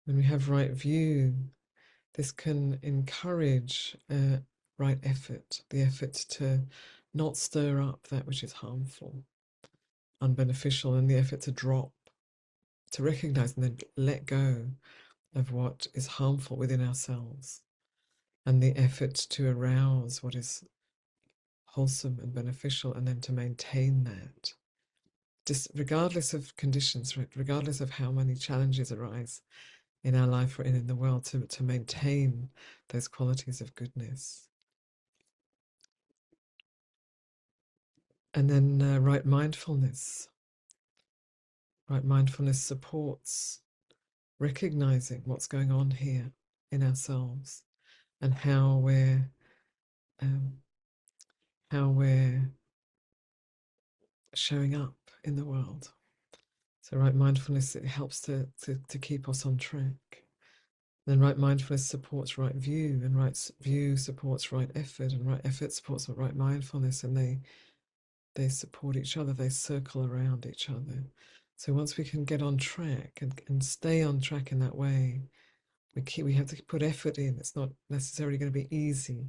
When we have right view, this can encourage right effort, the effort to not stir up that which is harmful, unbeneficial, and the effort to drop, to recognize and then let go of what is harmful within ourselves, and the effort to arouse what is wholesome and beneficial, and then to maintain that, just regardless of conditions, regardless of how many challenges arise in our life or in the world, to maintain those qualities of goodness. And then right mindfulness. Right mindfulness supports recognizing what's going on here in ourselves and how um, we're showing up in the world. So right mindfulness, it helps to keep us on track. Then right mindfulness supports right view, and right view supports right effort, and right effort supports right mindfulness, and they support each other, they circle around each other. So once we can get on track and stay on track in that way, we have to put effort in. It's not necessarily going to be easy,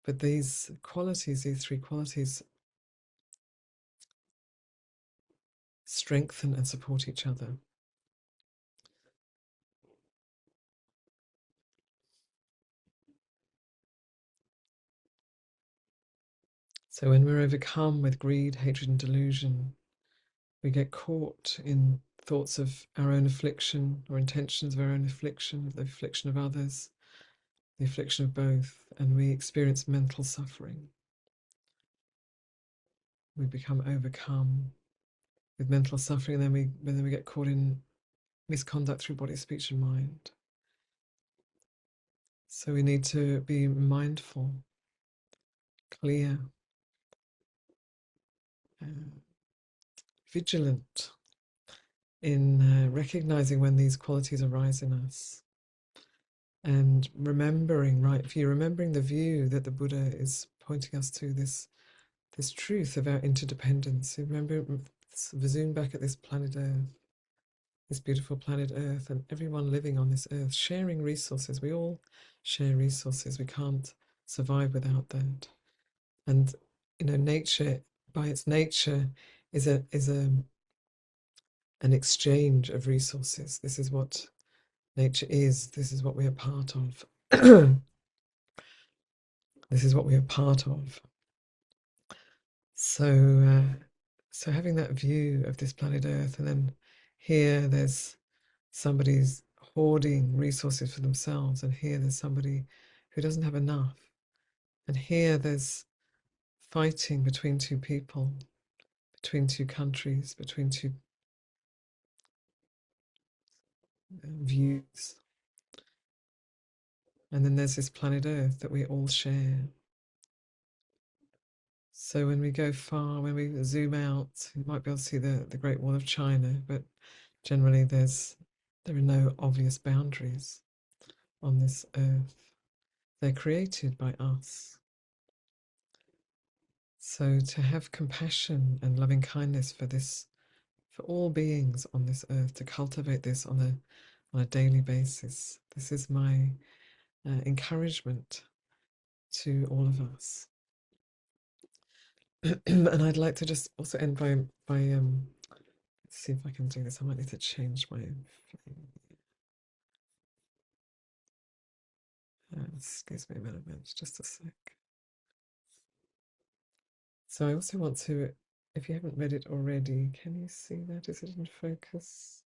but these qualities, these three qualities, strengthen and support each other. So when we're overcome with greed, hatred, and delusion, we get caught in thoughts of our own affliction or intentions of our own affliction, the affliction of others, the affliction of both, and we experience mental suffering. We become overcome with mental suffering, and then we get caught in misconduct through body, speech, and mind. So we need to be mindful, clear, vigilant in recognizing when these qualities arise in us, and remembering the view that the Buddha is pointing us to, this truth of our interdependence. Remember, zoom back at this planet Earth, this beautiful planet Earth, and everyone living on this Earth, sharing resources. We all share resources. We can't survive without that. And nature, by its nature, is an exchange of resources. This is what nature is. This is what we are part of. This is what we are part of. So, so having that view of this planet Earth, and then here there's somebody's hoarding resources for themselves, and here there's somebody who doesn't have enough, and here there's fighting between two people, between two countries, between two views. And then there's this planet Earth that we all share. So when we go far, when we zoom out, you might be able to see the Great Wall of China, but generally there are no obvious boundaries on this Earth. They're created by us. So to have compassion and loving kindness for all beings on this Earth, to cultivate this on a daily basis, this is my encouragement to all of us. And I'd like to just also end by let's see if I can do this. I might need to change my excuse me a minute, just a sec. So I also want to, if you haven't read it already, can you see that? Is it in focus?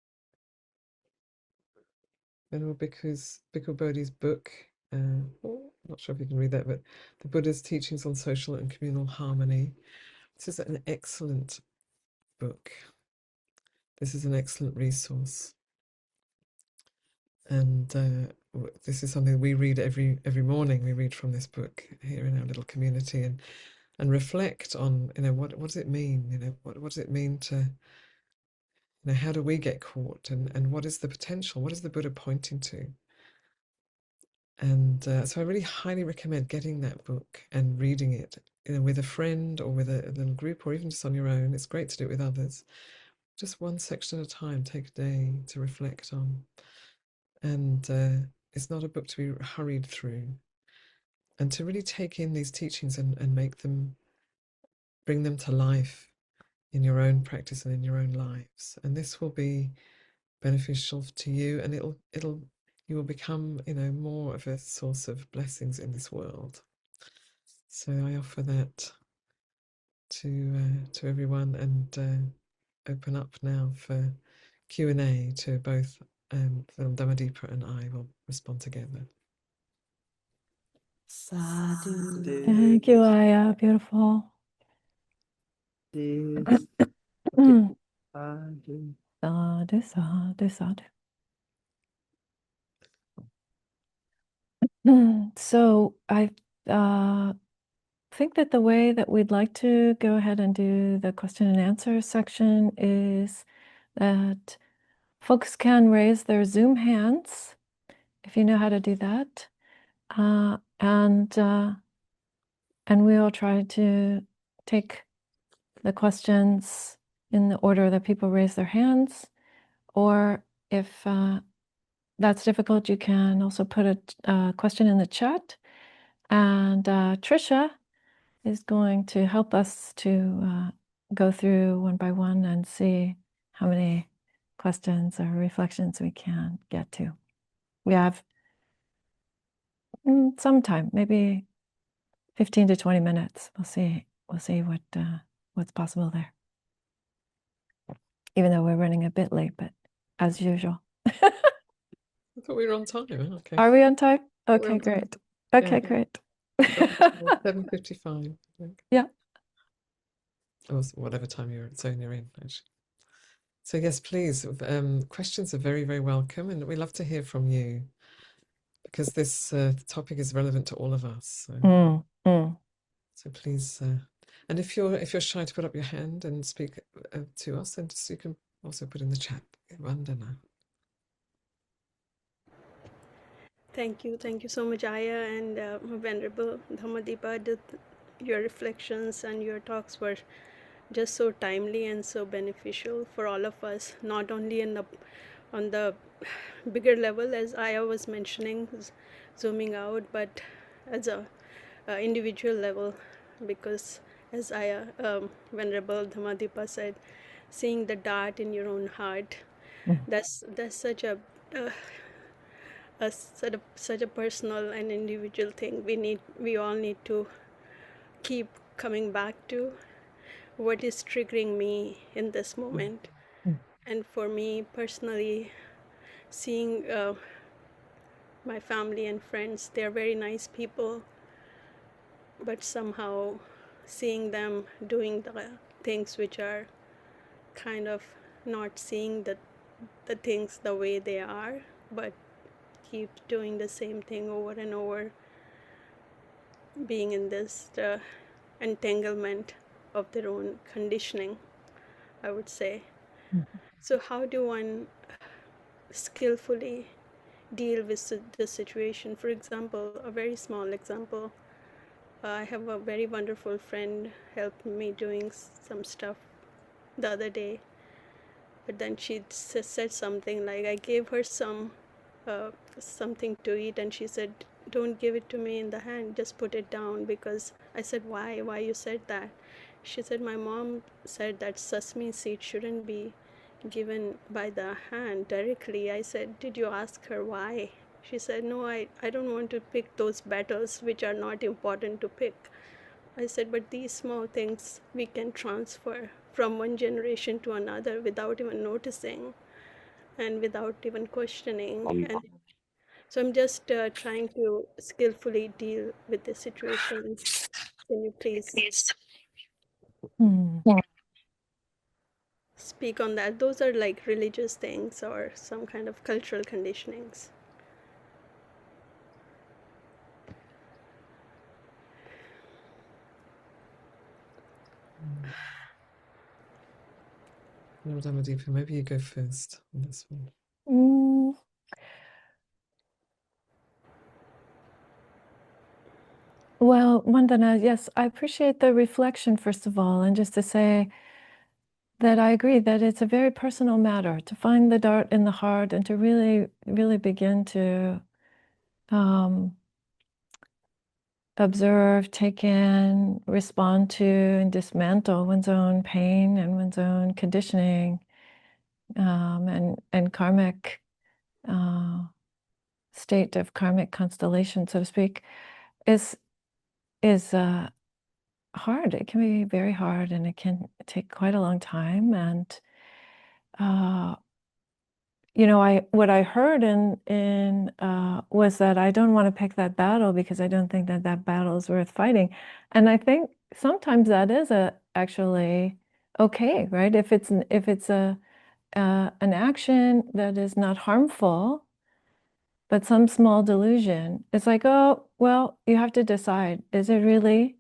Venerable Bhikkhu Bodhi's book. I'm not sure if you can read that, but the Buddha's Teachings on Social and Communal Harmony. This is an excellent book. This is an excellent resource. And this is something we read every morning. We read from this book here in our little community and reflect on, what does it mean? What does it mean to, how do we get caught? And what is the potential? What is the Buddha pointing to? And so I really highly recommend getting that book and reading it, with a friend or with a little group or even just on your own. It's great to do it with others. Just one section at a time, take a day to reflect on. And it's not a book to be hurried through. And to really take in these teachings and bring them to life in your own practice and in your own lives. And this will be beneficial to you, and you will become, more of a source of blessings in this world. So I offer that to everyone, and open up now for Q&A to both Dhammadeepa and I will respond together.
Sadhu.
Thank you, Aya. Beautiful.
Sadhu.
Sadhu, sadhu, sadhu. So I think that the way that we'd like to go ahead and do the question and answer section is that folks can raise their Zoom hands if you know how to do that, and we'll try to take the questions in the order that people raise their hands, or if that's difficult, you can also put a question in the chat, and Trisha is going to help us to go through one by one and see how many questions or reflections we can get to. We have some time, maybe 15 to 20 minutes. We'll see what's possible there. Even though we're running a bit late, but as usual.
I thought we were on time. Okay.
Are we on time?
We're
Okay,
on time.
great. Okay,
Yeah.
great.
7:55, I think.
Yeah.
Or whatever time zone you're in, actually. So yes, please, questions are very, very welcome, and we love to hear from you, because this topic is relevant to all of us. So please, and if you're shy to put up your hand and speak to us, then you can also put in the chat. Vandana.
Thank you so much, Aya and Venerable Dhammadeepa. Your reflections and your talks were just so timely and so beneficial for all of us, not only on the bigger level, as Aya was mentioning, zooming out, but as a individual level, because as Aya, Venerable Dhamadipa said, seeing the dart in your own heart, that's such uh, such a personal and individual thing. We all need to keep coming back to what is triggering me in this moment. And for me personally, seeing my family and friends, they're very nice people, but somehow seeing them doing the things which are kind of not seeing the things the way they are, but keep doing the same thing over and over, being in this entanglement of their own conditioning, I would say. So how do one skillfully deal with the situation? For example, a very small example, I have a very wonderful friend helped me doing some stuff the other day, but then she said something like, I gave her something to eat, and she said, don't give it to me in the hand, just put it down. Because I said, why you said that? She said, my mom said that sesame seed shouldn't be given by the hand directly. I said, did you ask her why? She said, no, I don't want to pick those battles which are not important to pick. I said, but these small things we can transfer from one generation to another without even noticing and without even questioning. And so I'm just trying to skillfully deal with the situations. Can you please speak on that? Those are like religious things or some kind of cultural conditionings.
Dhamadipa, maybe you go first on this one.
Well, Vandana, yes, I appreciate the reflection, first of all, and just to say that I agree that it's a very personal matter to find the dart in the heart and to really, really begin to observe, take in, respond to, and dismantle one's own pain and one's own conditioning and karmic state of karmic constellation, so to speak, is hard. It can be very hard, and it can take quite a long time. And what I heard in was that I don't want to pick that battle because I don't think that that battle is worth fighting. And I think sometimes that is actually okay, right? If it's an action that is not harmful, but some small delusion, it's like, oh, well, you have to decide, is it really,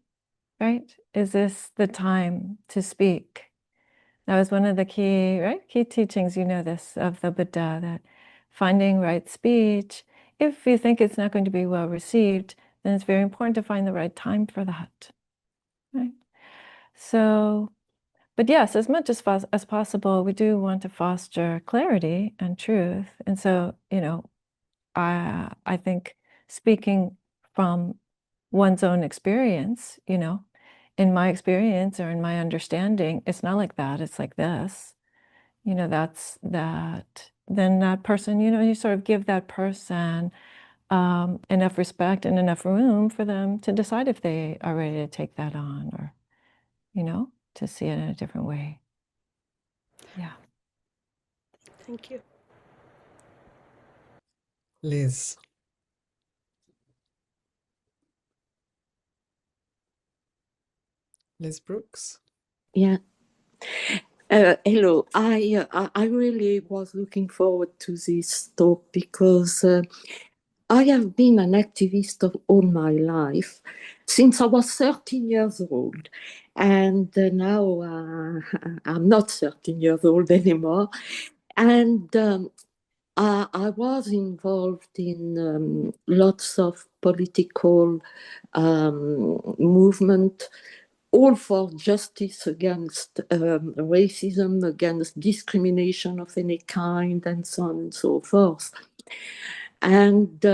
right? Is this the time to speak? That was one of the key teachings, this, of the Buddha, that finding right speech, if you think it's not going to be well received, then it's very important to find the right time for that, right? So, but yes, as much as possible, we do want to foster clarity and truth. And so, I think speaking from one's own experience, in my experience or in my understanding, it's not like that, it's like this. That's that, then that person, you sort of give that person enough respect and enough room for them to decide if they are ready to take that on or, to see it in a different way. Yeah.
Thank you.
Liz. Liz Brooks.
Yeah. Hello. I really was looking forward to this talk because I have been an activist of all my life since I was 13 years old. And now I'm not 13 years old anymore. And I was involved in lots of political movement all for justice against racism, against discrimination of any kind, and so on and so forth. And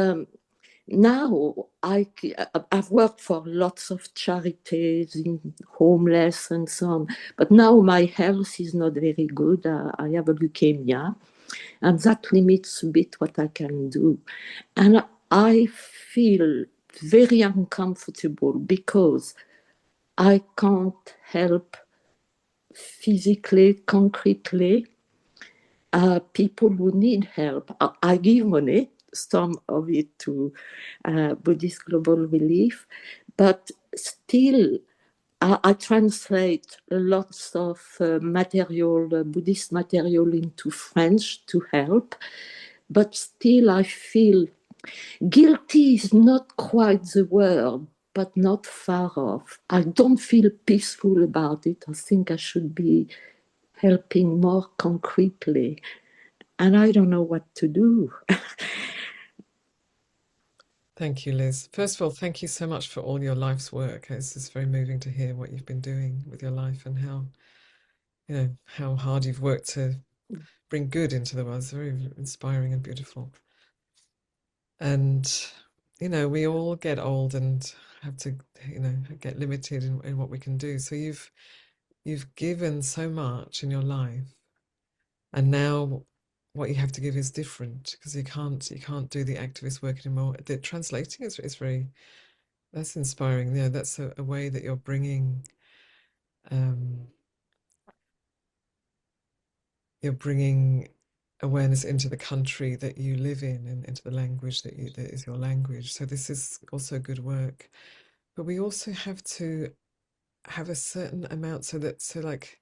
now I've worked for lots of charities in homeless and so on, but now my health is not very good. I have a leukemia, and that limits a bit what I can do. And I feel very uncomfortable because I can't help physically, concretely, people who need help. I give money, some of it to Buddhist Global Relief, but still I translate lots of material, Buddhist material into French to help, but still I feel guilty is not quite the word, but not far off. I don't feel peaceful about it. I think I should be helping more concretely. And I don't know what to do.
Thank you, Liz. First of all, thank you so much for all your life's work. It's just very moving to hear what you've been doing with your life and how, how hard you've worked to bring good into the world. It's very inspiring and beautiful. And, we all get old and have to, get limited in what we can do. So you've given so much in your life, and now what you have to give is different because you can't do the activist work anymore. The translating is very, that's inspiring. Yeah, that's a way that you're bringing awareness into the country that you live in and into the language that is your language. So this is also good work. But we also have to have a certain amount so like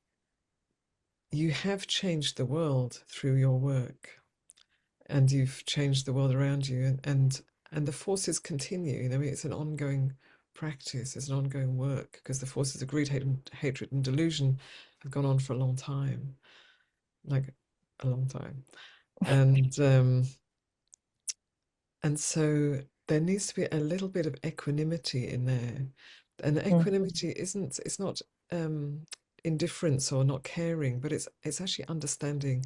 you have changed the world through your work, and you've changed the world around you, and the forces continue. It's an ongoing practice, it's an ongoing work, because the forces of greed, hatred, and delusion have gone on for a long time, like a long time, and so there needs to be a little bit of equanimity in there, and equanimity it's not indifference or not caring, but it's actually understanding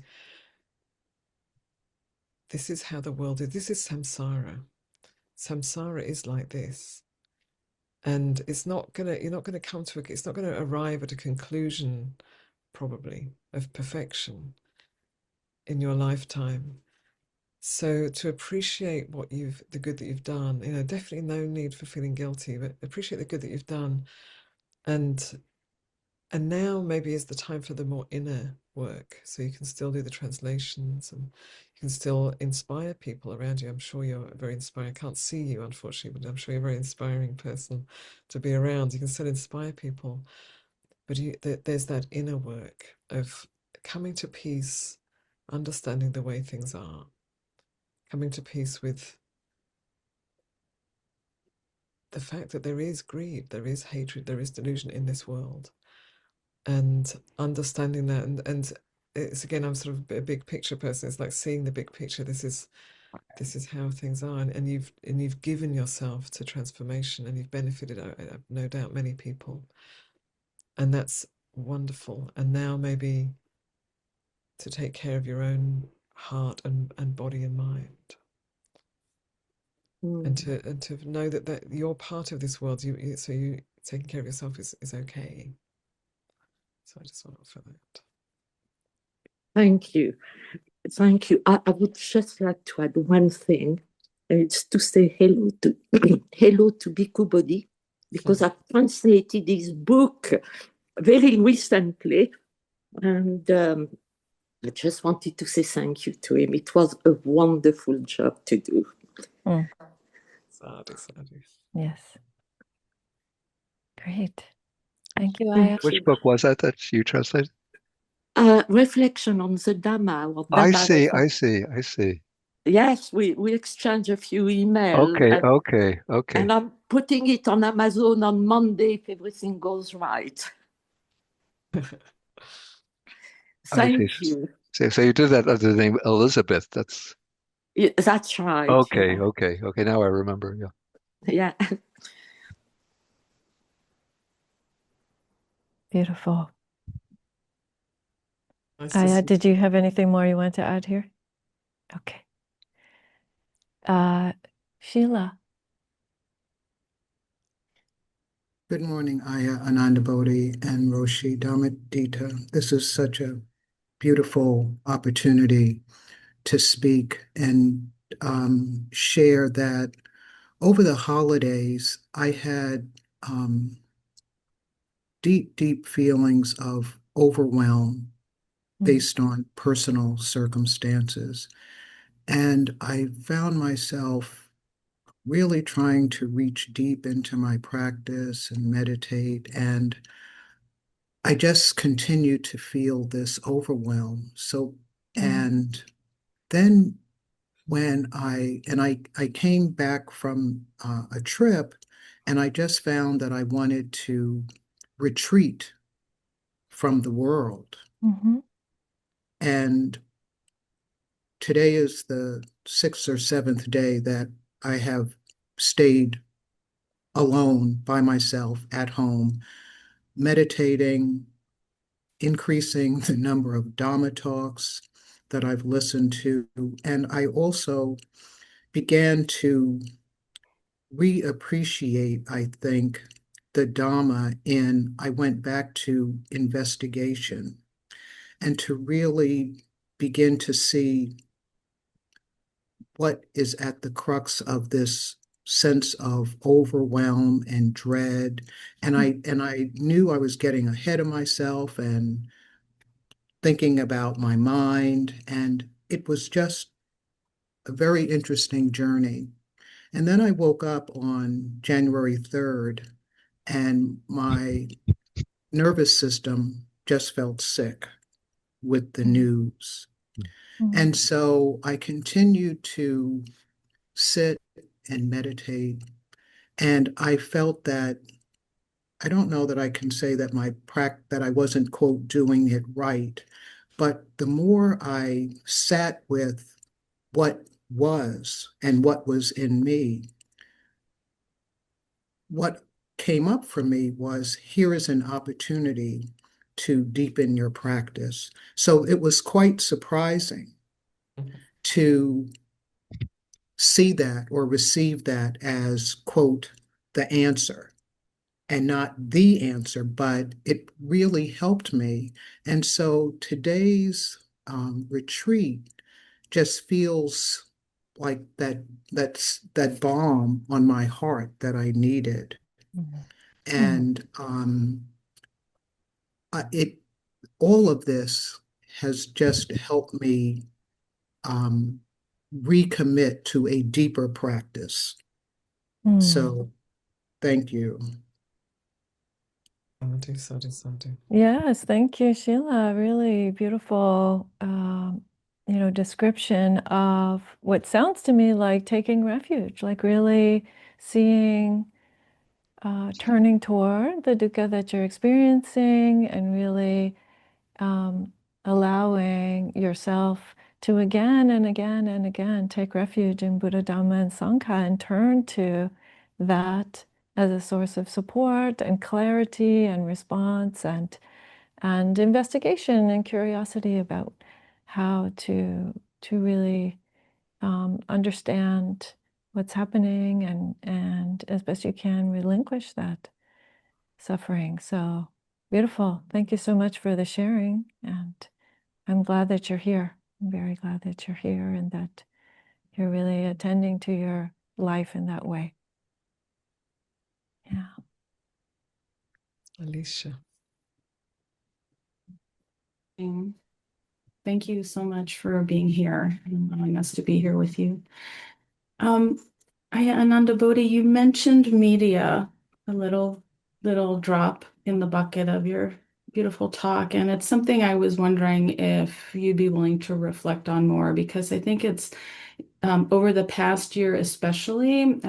this is how the world is. This is samsara. Samsara is like this, and you're not gonna come to it's not gonna arrive at a conclusion probably of perfection in your lifetime. So to appreciate the good that you've done, definitely no need for feeling guilty, but appreciate the good that you've done, and now maybe is the time for the more inner work, so you can still do the translations and you can still inspire people around you. I'm sure you're very inspiring. I can't see you, unfortunately, but I'm sure you're a very inspiring person to be around. You can still inspire people, but there's that inner work of coming to peace, understanding the way things are, coming to peace with the fact that there is greed, there is hatred, there is delusion in this world, and understanding that, and it's, again, I'm sort of a big picture person. It's like seeing the big picture. This is how things are, and you've given yourself to transformation, and you've benefited, no doubt, many people, and that's wonderful. And now maybe to take care of your own heart and body and mind, and to know that you're part of this world. So you taking care of yourself is okay. So I just want to offer that.
Thank you. Thank you. I would just like to add one thing. It's to say hello to hello to Bhikkhu Bodhi, because I translated his book very recently, and I just wanted to say thank you to him. It was a wonderful job to do.
Sadhu, sadhu.
Yes. Great. Thank you,
Thank
Aya.
Which book was that you translated?
Reflection on the Dhamma. Or
I
Dhamma.
see.
Yes, we exchange a few emails.
Okay.
And I'm putting it on Amazon on Monday if everything goes right. Thank you.
So you did that under the name Elizabeth. That's
That's right.
okay.
Yeah.
Okay. Now I remember. Yeah.
Yeah.
Beautiful.
Nice to see
Did you have anything more you want to add here? Okay. Sheila.
Good morning, Aya, Ananda Bodhi, and Roshi Dhammadita. This is such a beautiful opportunity to speak and share that over the holidays, I had deep, deep feelings of overwhelm based on personal circumstances. And I found myself really trying to reach deep into my practice and meditate. And I just continued to feel this overwhelm. And then when I came back from a trip, and I just found that I wanted to retreat from the world.
Mm-hmm.
And today is the sixth or seventh day that I have stayed alone by myself at home, meditating, increasing the number of Dhamma talks that I've listened to. And I also began to reappreciate, I think, the Dhamma I went back to investigation and to really begin to see what is at the crux of this sense of overwhelm and dread. And I knew I was getting ahead of myself and thinking about my mind. And it was just a very interesting journey. And then I woke up on January 3rd, and my nervous system just felt sick with the news. And so I continued to sit and meditate. And I felt that I don't know that I can say that that I wasn't, quote, doing it right. But the more I sat with what was and what was in me, what came up for me was here is an opportunity to deepen your practice. So it was quite surprising to see that or receive that as, quote, the answer and not the answer, but it really helped me. And so today's retreat just feels like that balm on my heart that I needed. And it all of this has just helped me um, recommit to a deeper practice. So thank you.
Sadhu, sadhu.
Yes, thank you, Sheila. Really beautiful, description of what sounds to me like taking refuge, like really seeing, turning toward the dukkha that you're experiencing and really allowing yourself to again and again and again take refuge in Buddha, Dhamma, and Sangha and turn to that as a source of support and clarity and response and investigation and curiosity about how to really understand what's happening and as best you can relinquish that suffering. So beautiful. Thank you so much for the sharing. And I'm glad that you're here. I'm very glad that you're here and that you're really attending to your life in that way. Yeah.
Alicia.
Thank you so much for being here and allowing us to be here with you. Ananda Bodhi, you mentioned media, a little drop in the bucket of your beautiful talk, and it's something I was wondering if you'd be willing to reflect on more, because I think it's over the past year especially,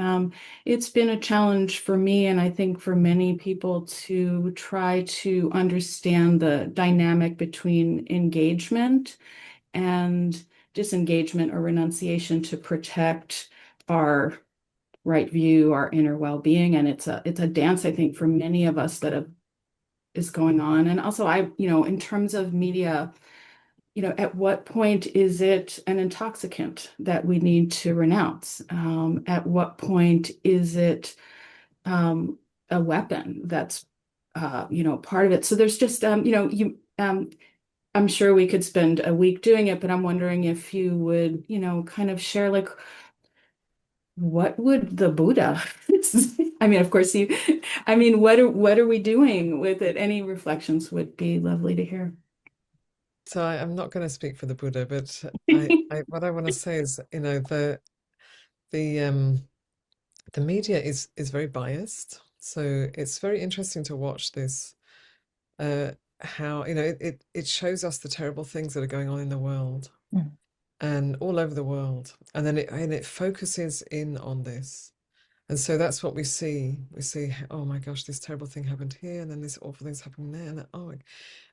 it's been a challenge for me, and I think for many people, to try to understand the dynamic between engagement and disengagement or renunciation to protect our right view, our inner well-being. And it's a dance, I think, for many of us that have is going on? And also, in terms of media, at what point is it an intoxicant that we need to renounce? At what point is it a weapon that's part of it? So there's just I'm sure we could spend a week doing it, but I'm wondering if you would, kind of share, like, what would the Buddha I mean, of course what are we doing with it? Any reflections would be lovely to hear.
So I'm not going to speak for the Buddha, but what I want to say is, the media is very biased. So it's very interesting to watch this, how, it shows us the terrible things that are going on in the world and all over the world. And then it focuses in on this. And so that's what we see. We see, oh my gosh, this terrible thing happened here, and then this awful thing's happening there,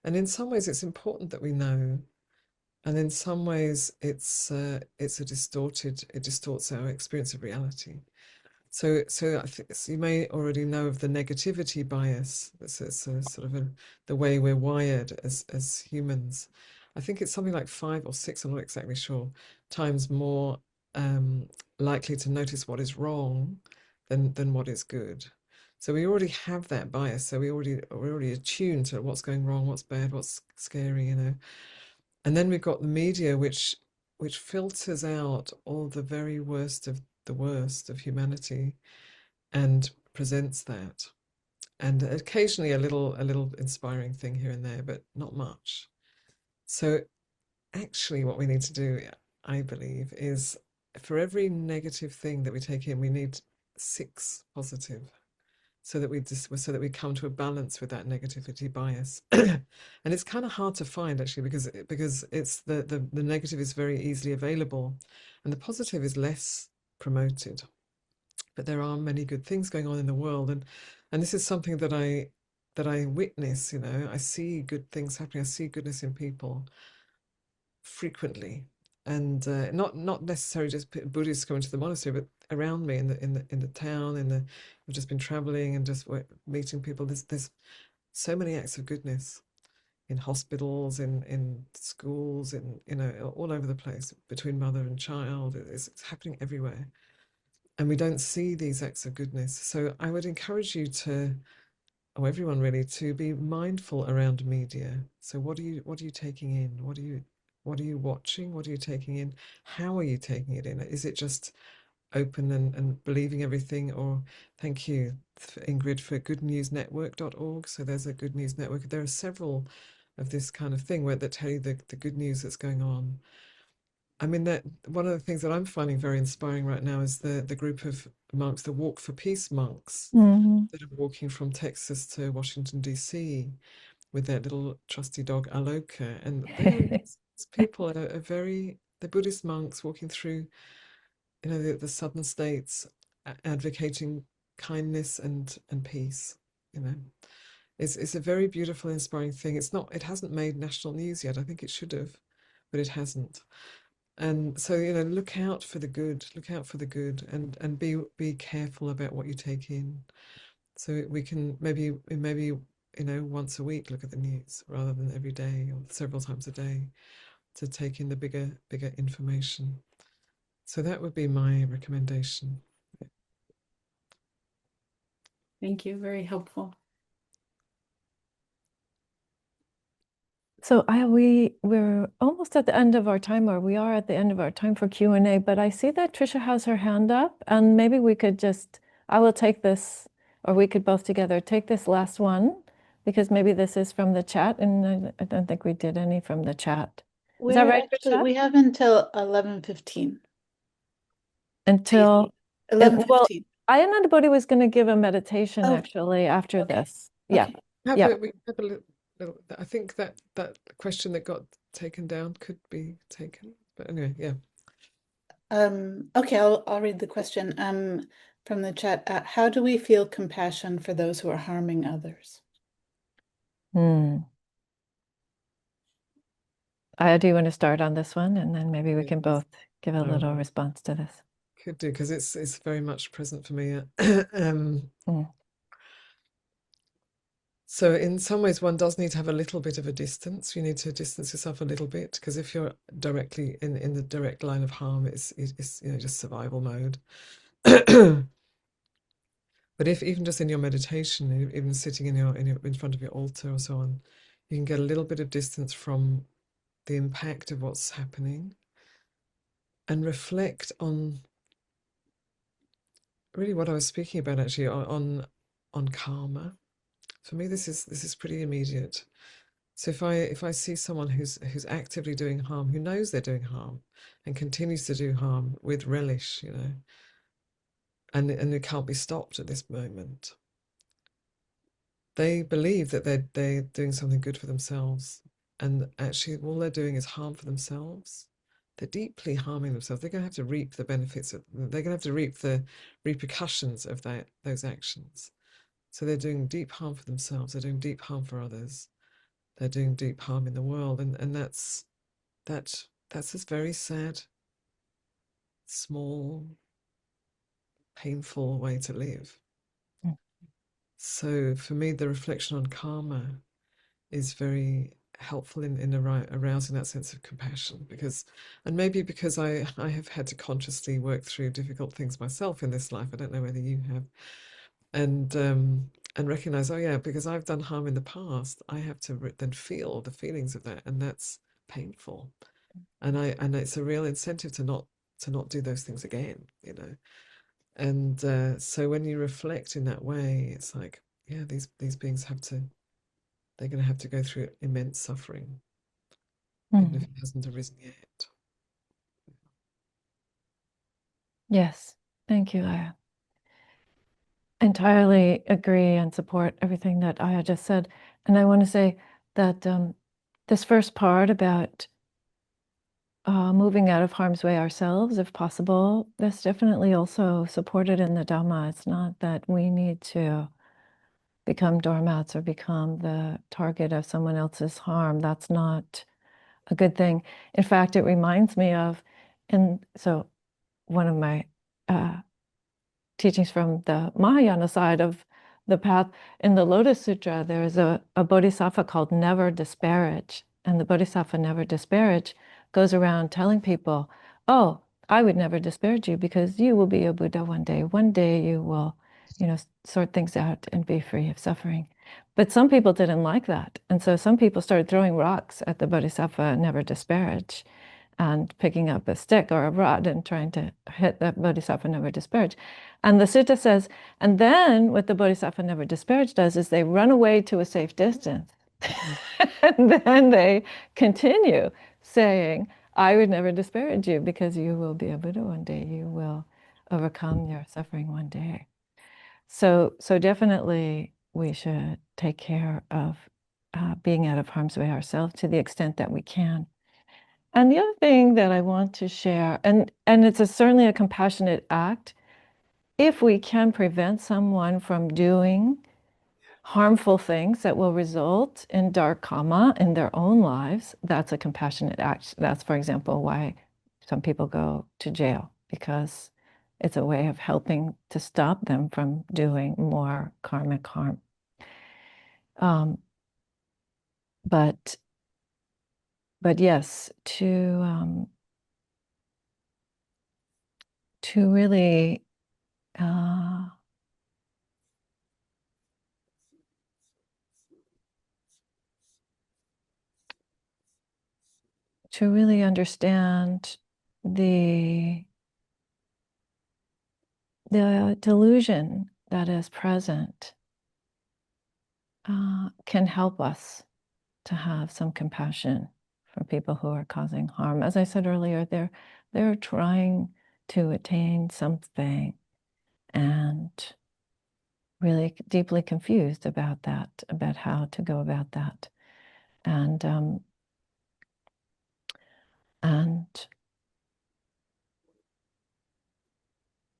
and in some ways it's important that we know, and in some ways it distorts our experience of reality. So I think you may already know of the negativity bias. It's a sort of the way we're wired as humans. I think it's something like 5 or 6, I'm not exactly sure, times more likely to notice what is wrong than what is good. So we already have that bias. So we're already attuned to what's going wrong, what's bad, what's scary, And then we've got the media, which filters out all the very worst of the worst of humanity and presents that. And occasionally a little inspiring thing here and there, but not much. So actually what we need to do, I believe, is for every negative thing that we take in, we need 6 positive, so that we come to a balance with that negativity bias. And it's kind of hard to find, actually, because it's the negative is very easily available and the positive is less promoted. But there are many good things going on in the world, and this is something that I witness. I see good things happening. I see goodness in people frequently, and not necessarily just Buddhists coming to the monastery, but around me in the town. I've just been traveling and just meeting people. There's so many acts of goodness in hospitals, in schools, all over the place, between mother and child. It's happening everywhere, and we don't see these acts of goodness. So I would encourage you or everyone really, to be mindful around media. So what are you taking in? What are you watching? What are you taking in? How are you taking it in? Is it just open and believing everything? Or thank you, Ingrid, for goodnewsnetwork.org. So there's a Good News Network. There are several of this kind of thing that tell you the good news that's going on. I mean, that one of the things that I'm finding very inspiring right now is the group of monks, the Walk for Peace monks, that are walking from Texas to Washington, D.C. with their little trusty dog Aloka. And these people are they're Buddhist monks walking through, the southern states, advocating kindness and peace. It's a very beautiful, inspiring thing. It hasn't made national news yet. I think it should have, but it hasn't. And so, look out for the good, and be careful about what you take in. So we can maybe once a week look at the news rather than every day or several times a day, to take in the bigger information. So that would be my recommendation.
Thank you. Very helpful.
So we're almost at the end of our time, or we are at the end of our time for Q&A, but I see that Trisha has her hand up, and maybe we could I will take this, or we could both together take this last one, because maybe this is from the chat, and I don't think we did any from the chat. Is that right, Trisha?
We have until 11:15.
Until
11:15.
Anandabodhi was going to give a meditation actually after this. Yeah.
We have a little, I think that question that got taken down could be taken, but anyway, yeah.
Okay, I'll read the question from the chat. How do we feel compassion for those who are harming others?
Do you want to start on this one, and then maybe we can both give a little response to this?
Could do, because it's very much present for me. So in some ways, one does need to have a little bit of a distance. You need to distance yourself a little bit, because if you're directly in the direct line of harm, it's just survival mode. But if even just in your meditation, even sitting in front of your altar or so on, you can get a little bit of distance from the impact of what's happening and reflect on really what I was speaking about actually on karma. For me, this is pretty immediate. So if I see someone who's actively doing harm, who knows they're doing harm, and continues to do harm with relish, and it can't be stopped at this moment, they believe that they're doing something good for themselves, and actually all they're doing is harm for themselves. They're deeply harming themselves. They're going to have to reap the benefits of. They're going to have to reap the repercussions of those actions. So they're doing deep harm for themselves. They're doing deep harm for others. They're doing deep harm in the world, and that's a very sad, small, painful way to live. So for me, the reflection on karma is very helpful in arousing that sense of compassion, and maybe because I have had to consciously work through difficult things myself in this life. I don't know whether you have, and recognize, oh yeah, because I've done harm in the past, I have to then feel the feelings of that, and that's painful, and it's a real incentive to not do those things again, and so when you reflect in that way, it's like, yeah, these beings they're going to have to go through immense suffering, even if it hasn't arisen yet.
Yes, thank you, Aya. Entirely agree and support everything that Aya just said. And I want to say that this first part about moving out of harm's way ourselves, if possible, that's definitely also supported in the Dhamma. It's not that we need to become doormats or become the target of someone else's harm. That's not a good thing. In fact, it reminds me of, and so one of my teachings from the Mahayana side of the path, in the Lotus Sutra, there is a bodhisattva called Never Disparage. And the bodhisattva Never Disparage goes around telling people, oh, I would never disparage you because you will be a Buddha one day. One day you will, sort things out and be free of suffering. But some people didn't like that. And so some people started throwing rocks at the bodhisattva Never Disparage, and picking up a stick or a rod and trying to hit the bodhisattva Never Disparage. And the sutta says, and then what the bodhisattva Never Disparage does is they run away to a safe distance. And then they continue saying, I would never disparage you because you will be a Buddha one day. You will overcome your suffering one day. So definitely we should take care of being out of harm's way ourselves to the extent that we can. And the other thing that I want to share, and it's certainly a compassionate act, if we can prevent someone from doing harmful things that will result in dark karma in their own lives, that's a compassionate act. That's, for example, why some people go to jail, because it's a way of helping to stop them from doing more karmic harm. But yes, to really to really understand the delusion that is present can help us to have some compassion for people who are causing harm. As I said earlier, they're trying to attain something and really deeply confused about that, about how to go about that. And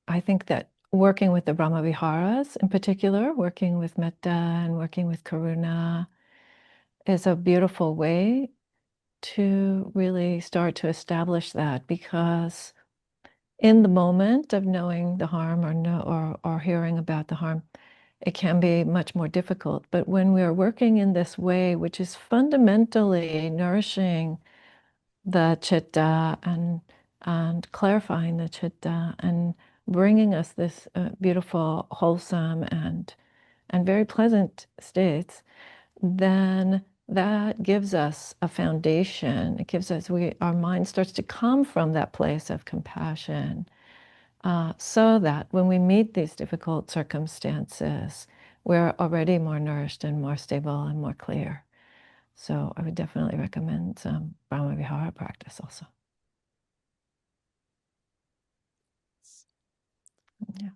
I think that working with the Brahma Viharas in particular, working with metta and working with karuna, is a beautiful way to really start to establish that, because in the moment of knowing the harm or hearing about the harm, it can be much more difficult. But when we are working in this way, which is fundamentally nourishing the chitta and clarifying the chitta and bringing us this beautiful, wholesome and very pleasant states, then that gives us a foundation. It gives us, our mind starts to come from that place of compassion, so that when we meet these difficult circumstances, we're already more nourished and more stable and more clear. So I would definitely recommend some Brahma Vihara practice also. Yeah.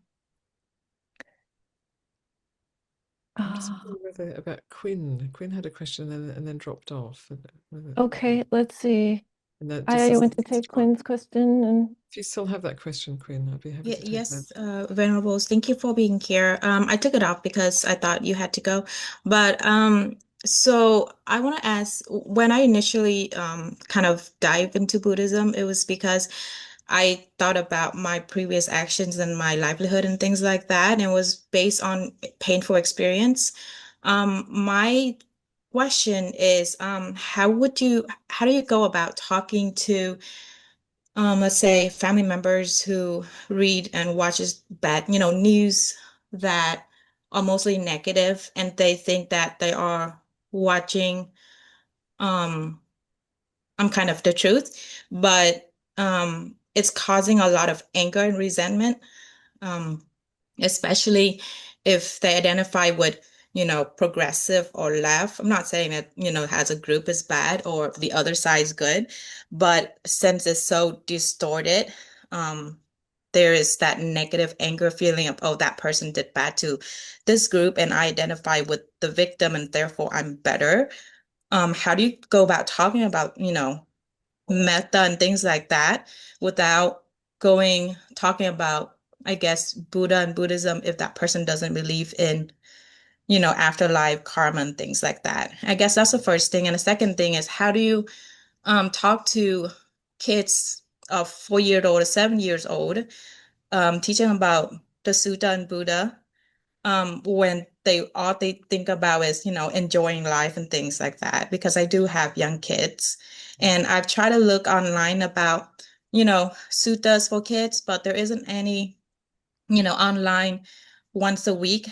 I'm just wondering whether about Quinn. Quinn had a question and then dropped off.
Okay, let's see.
And that
I
just
want to take Quinn's question. And
if you still have that question, Quinn, I'd be happy to take
Yes,
that.
Venerables, thank you for being here. I took it off because I thought you had to go. But so I want to ask, when I initially kind of dive into Buddhism, it was because I thought about my previous actions and my livelihood and things like that, and it was based on painful experience. My question is, how do you go about talking to let's say family members who read and watches bad, news that are mostly negative, and they think that they are watching um kind of the truth, but it's causing a lot of anger and resentment, um, especially if they identify with, progressive or left. I'm not saying that, as a group is bad or the other side is good, but since it's so distorted, um, there is that negative anger feeling of, oh, that person did bad to this group, and I identify with the victim, and therefore I'm better. How do you go about talking about, metta and things like that without talking about, I guess, Buddha and Buddhism if that person doesn't believe in, afterlife, karma, and things like that? I guess that's the first thing. And the second thing is, how do you talk to kids of 4 years old or 7 years old, teaching about the Sutta and Buddha, when all they think about is, enjoying life and things like that? Because I do have young kids, and I've tried to look online about, suttas for kids, but there isn't any, online once a week,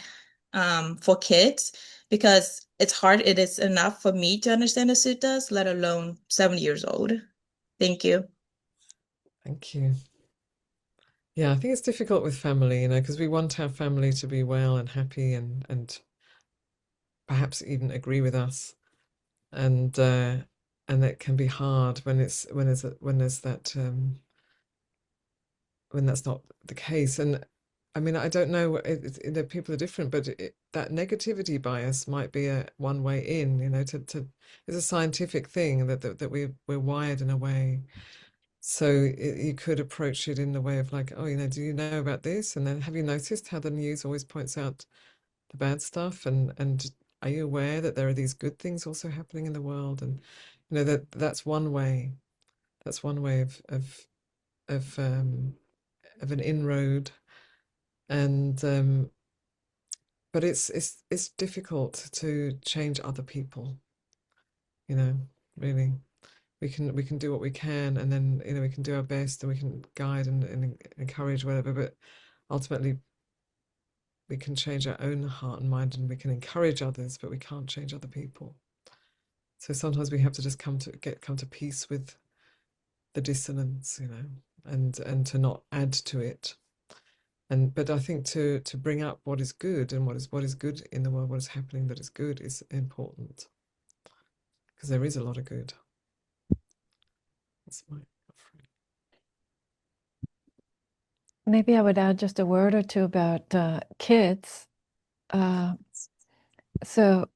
for kids, because it's hard. It is enough for me to understand the suttas, let alone 7 years old. Thank you.
Thank you. Yeah, I think it's difficult with family, because we want our family to be well and happy and perhaps even agree with us. And it can be hard when there's that when that's not the case. And I mean, I don't know, people are different, but that negativity bias might be one way in, it's a scientific thing that we're wired in a way. So you could approach it in the way of like, oh, do you know about this? And then have you noticed how the news always points out the bad stuff? And are you aware that there are these good things also happening in the world? And that's one way. That's one way of an inroad. And but it's difficult to change other people, really. We can do what we can, and then we can do our best, and we can guide and encourage whatever, but ultimately we can change our own heart and mind, and we can encourage others, but we can't change other people. So sometimes we have to just come to peace with the dissonance, and to not add to it. But I think to bring up what is good and what is good in the world, what is happening that is good, is important, because there is a lot of good. That's my offering.
maybe I would add just a word or two about kids. So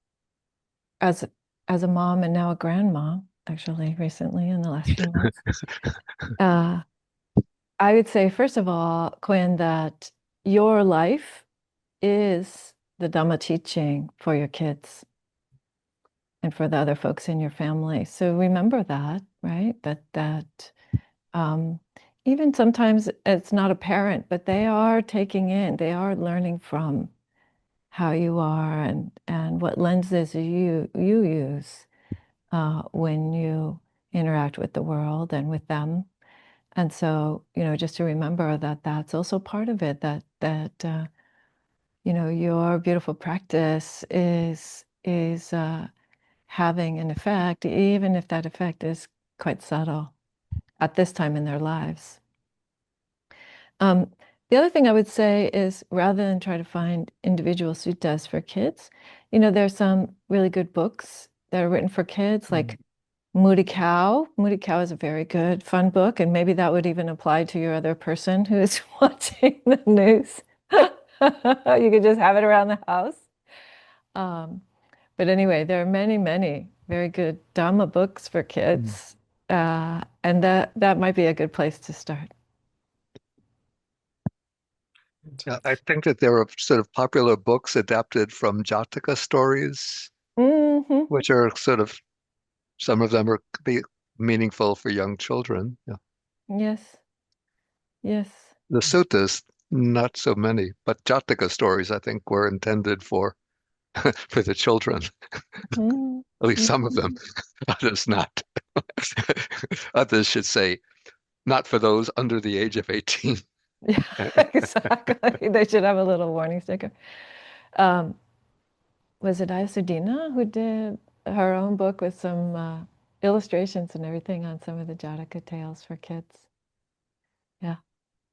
as a mom and now a grandma, actually recently in the last few months, I would say, first of all, Quinn, that your life is the Dhamma teaching for your kids and for the other folks in your family. So remember that, right? That even sometimes it's not apparent, but they are taking in, they are learning from how you are and what lenses you use when you interact with the world and with them. And so, just to remember that that's also part of it, that your beautiful practice is having an effect, even if that effect is quite subtle at this time in their lives. The other thing I would say is rather than try to find individual suttas for kids, there's some really good books that are written for kids, like Moody Cow. Moody Cow is a very good, fun book, and maybe that would even apply to your other person who is watching the news. You could just have it around the house. But anyway, there are many, many very good Dhamma books for kids, and that might be a good place to start.
Yeah, I think that there are sort of popular books adapted from Jataka stories, which are sort of, some of them are be meaningful for young children. Yeah.
Yes. Yes.
The suttas, not so many, but Jataka stories, I think, were intended for for the children. At least some of them, others not. Others should say, not for those under the age of 18.
Yeah, exactly. They should have a little warning sticker. Was it Ayasudina who did her own book with some illustrations and everything on some of the Jataka tales for kids? Yeah.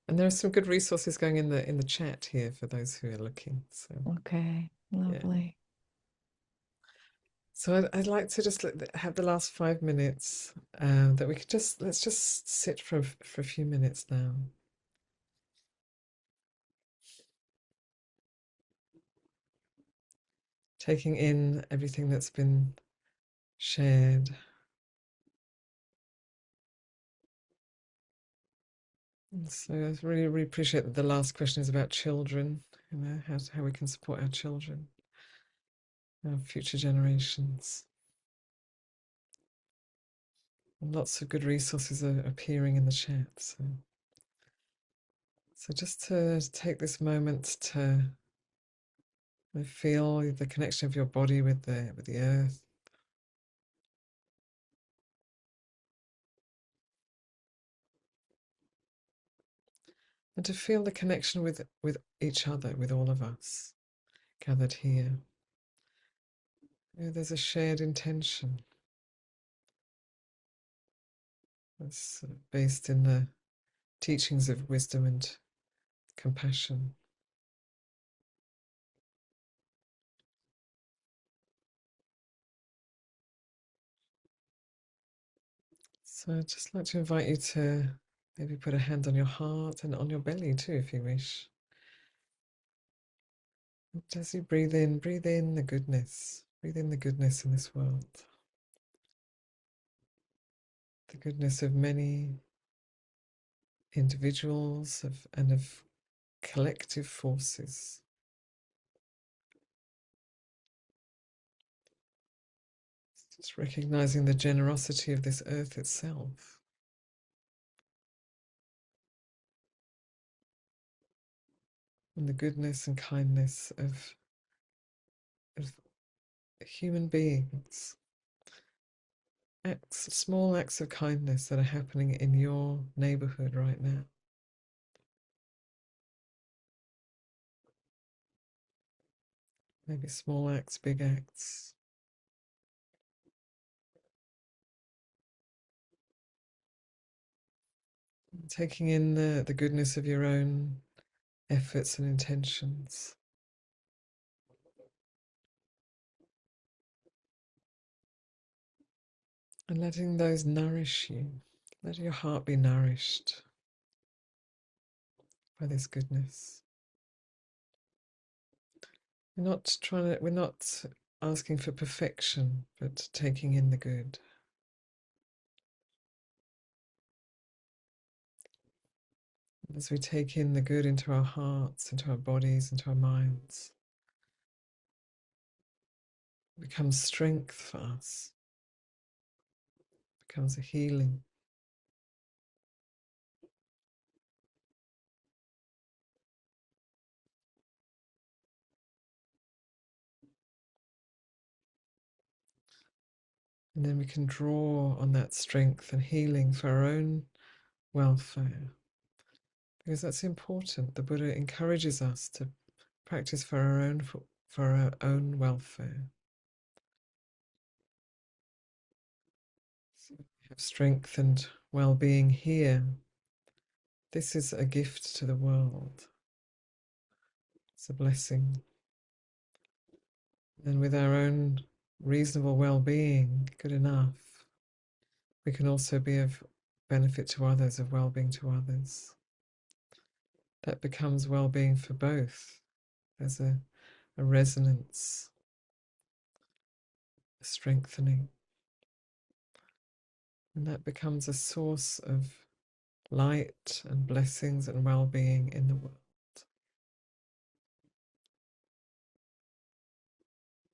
And there are some good resources going in the chat here for those who are looking. So
okay, lovely.
Yeah. So I'd like to just have the last 5 minutes that we could let's just sit for a few minutes now. Taking in everything that's been shared. And so I really, really appreciate that the last question is about children, how we can support our children, our future generations. And lots of good resources are appearing in the chat. So just to take this moment to feel the connection of your body with the earth. And to feel the connection with each other, with all of us gathered here. There's a shared intention that's based in the teachings of wisdom and compassion. So I'd just like to invite you to maybe put a hand on your heart and on your belly too, if you wish. And as you breathe in the goodness. Breathe in the goodness in this world. The goodness of many individuals and of collective forces. Just recognizing the generosity of this earth itself. And the goodness and kindness of human beings. Small acts of kindness that are happening in your neighborhood right now. Maybe small acts, big acts. Taking in the goodness of your own efforts and intentions. And letting those nourish you. Let your heart be nourished by this goodness. We're not asking for perfection, but taking in the good. As we take in the good into our hearts, into our bodies, into our minds, it becomes strength for us, it becomes a healing. And then we can draw on that strength and healing for our own welfare, because that's important. The Buddha encourages us to practice for our own welfare. So we have strength and well-being here. This is a gift to the world. It's a blessing. And with our own reasonable well-being, good enough, we can also be of benefit to others, of well-being to others. That becomes well-being for both. There's a resonance, a strengthening. And that becomes a source of light and blessings and well-being in the world.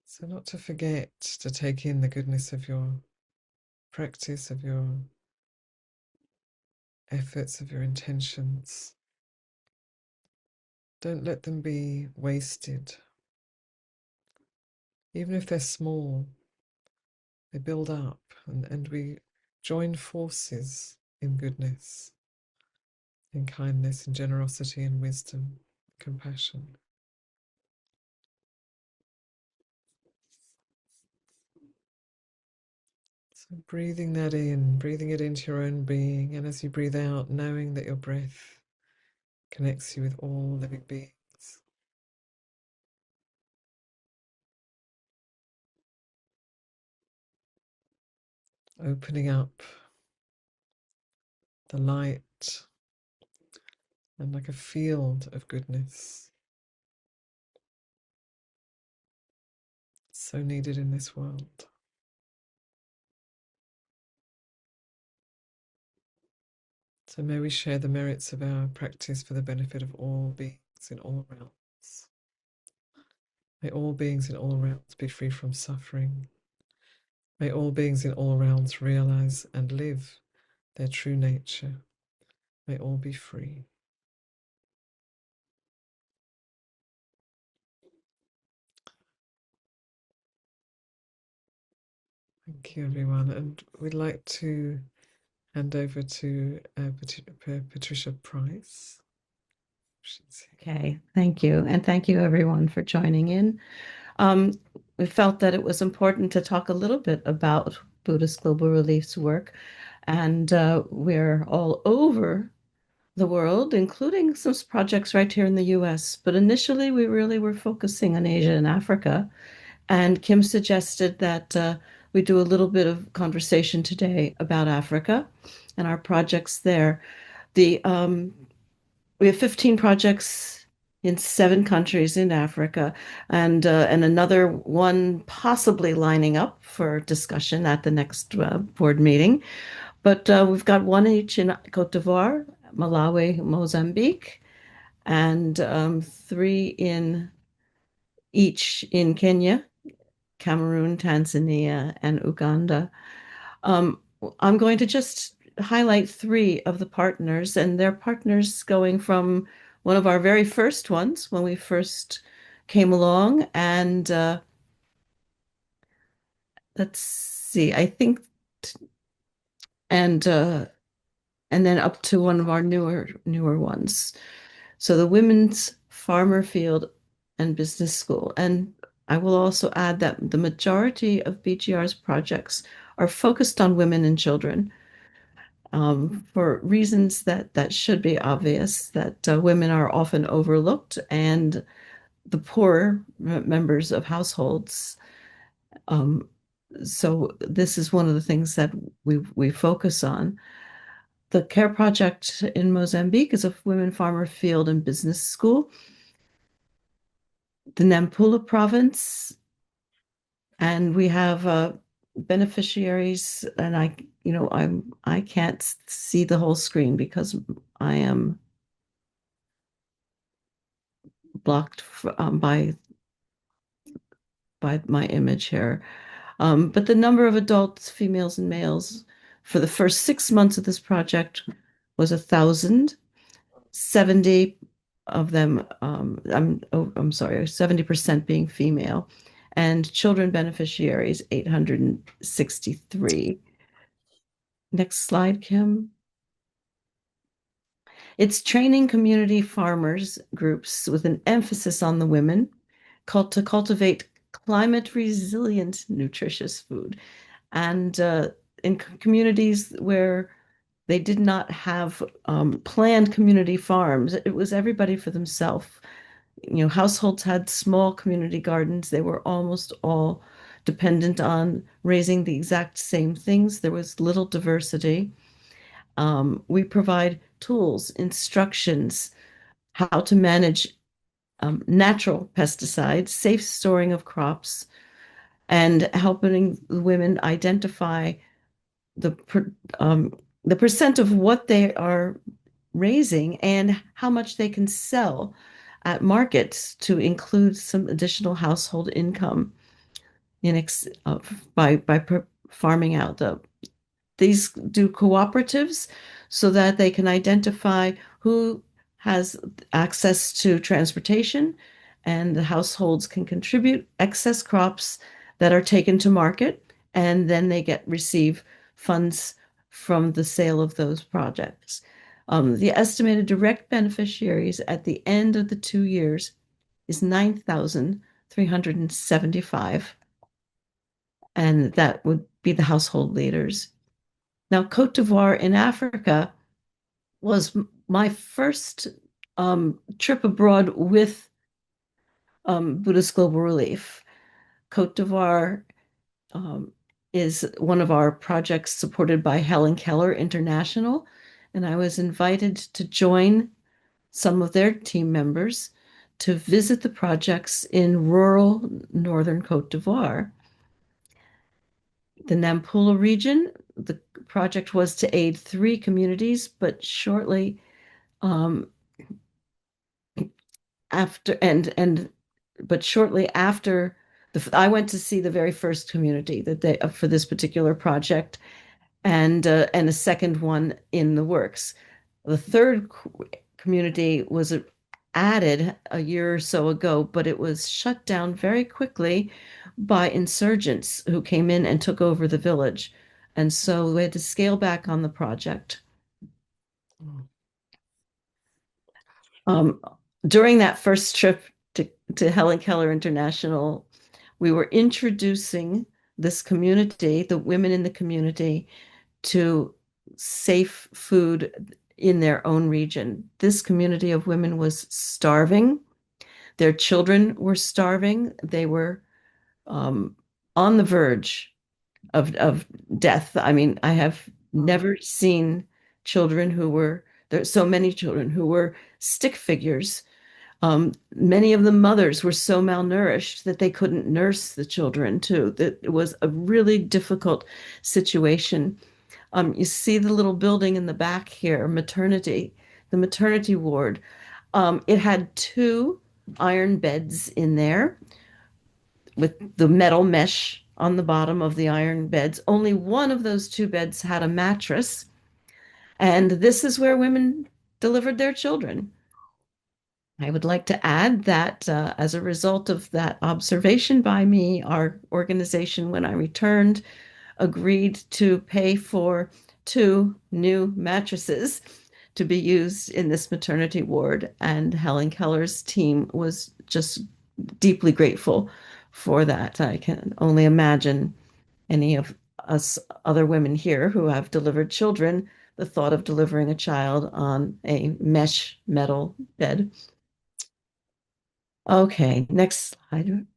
So not to forget to take in the goodness of your practice, of your efforts, of your intentions. Don't let them be wasted. Even if they're small, they build up, and we join forces in goodness, in kindness, in generosity, in wisdom, compassion. So breathing that in, breathing it into your own being, and as you breathe out, knowing that your breath connects you with all living beings. Opening up the light and like a field of goodness. So needed in this world. So may we share the merits of our practice for the benefit of all beings in all realms. May all beings in all realms be free from suffering. May all beings in all realms realize and live their true nature. May all be free. Thank you, everyone. And we'd like to hand over to Patricia Price.
Okay, thank you. And thank you, everyone, for joining in. We felt that it was important to talk a little bit about Buddhist Global Relief's work. And we're all over the world, including some projects right here in the US. But initially, we really were focusing on Asia and Africa. And Kim suggested that we do a little bit of conversation today about Africa and our projects there. We have 15 projects in 7 countries in Africa, and another one possibly lining up for discussion at the next board meeting. But we've got one each in Cote d'Ivoire, Malawi, Mozambique, and 3 in each in Kenya, Cameroon, Tanzania, and Uganda. I'm going to just highlight 3 of the partners, and they're partners going from one of our very first ones when we first came along. And let's see, I think, and then up to one of our newer ones. So the Women's Farmer Field and Business School. And I will also add that the majority of BGR's projects are focused on women and children, for reasons that should be obvious, that women are often overlooked, and the poorer members of households. So this is one of the things that we focus on. The CARE project in Mozambique is a women farmer field and business school. The Nampula province, and we have beneficiaries, and I can't see the whole screen because I am blocked by my image here. But the number of adults, females and males, for the first 6 months of this project was 1,000. 70 of them, I'm sorry, 70% being female,
and children beneficiaries, 863. Next slide, Kim. It's training community farmers groups with an emphasis on the women to cultivate climate resilient, nutritious food. And in communities where they did not have planned community farms, it was everybody for themselves. Households had small community gardens. They were almost all dependent on raising the exact same things. There was little diversity. We provide tools, instructions, how to manage natural pesticides, safe storing of crops, and helping women identify the the percent of what they are raising and how much they can sell at markets to include some additional household income by farming out. These do cooperatives so that they can identify who has access to transportation, and the households can contribute excess crops that are taken to market, and then they receive funds from the sale of those projects. The estimated direct beneficiaries at the end of the 2 years is 9,375, and that would be the household leaders. Now, Cote d'Ivoire in Africa was my first trip abroad with Buddhist Global Relief. Cote d'Ivoire is one of our projects supported by Helen Keller International, and I was invited to join some of their team members to visit the projects in rural northern Cote d'Ivoire. The Nampula region, the project was to aid 3 communities, but shortly after I went to see the very first community that they for this particular project, and a second one in the works. The third community was added a year or so ago, but it was shut down very quickly by insurgents who came in and took over the village. And so we had to scale back on the project. During that first trip to Helen Keller International, we were introducing this community, the women in the community, to safe food in their own region. This community of women was starving. Their children were starving. They were on the verge of death. I mean, I have never seen there's so many children who were stick figures. Many of the mothers were so malnourished that they couldn't nurse the children too. That it was a really difficult situation. You see the little building in the back here, the maternity ward. It had 2 iron beds in there with the metal mesh on the bottom of the iron beds. Only one of those 2 beds had a mattress. And this is where women delivered their children. I would like to add that as a result of that observation by me, our organization, when I returned, agreed to pay for 2 new mattresses to be used in this maternity ward. And Helen Keller's team was just deeply grateful for that. I can only imagine any of us other women here who have delivered children, the thought of delivering a child on a mesh metal bed. Okay, next slide.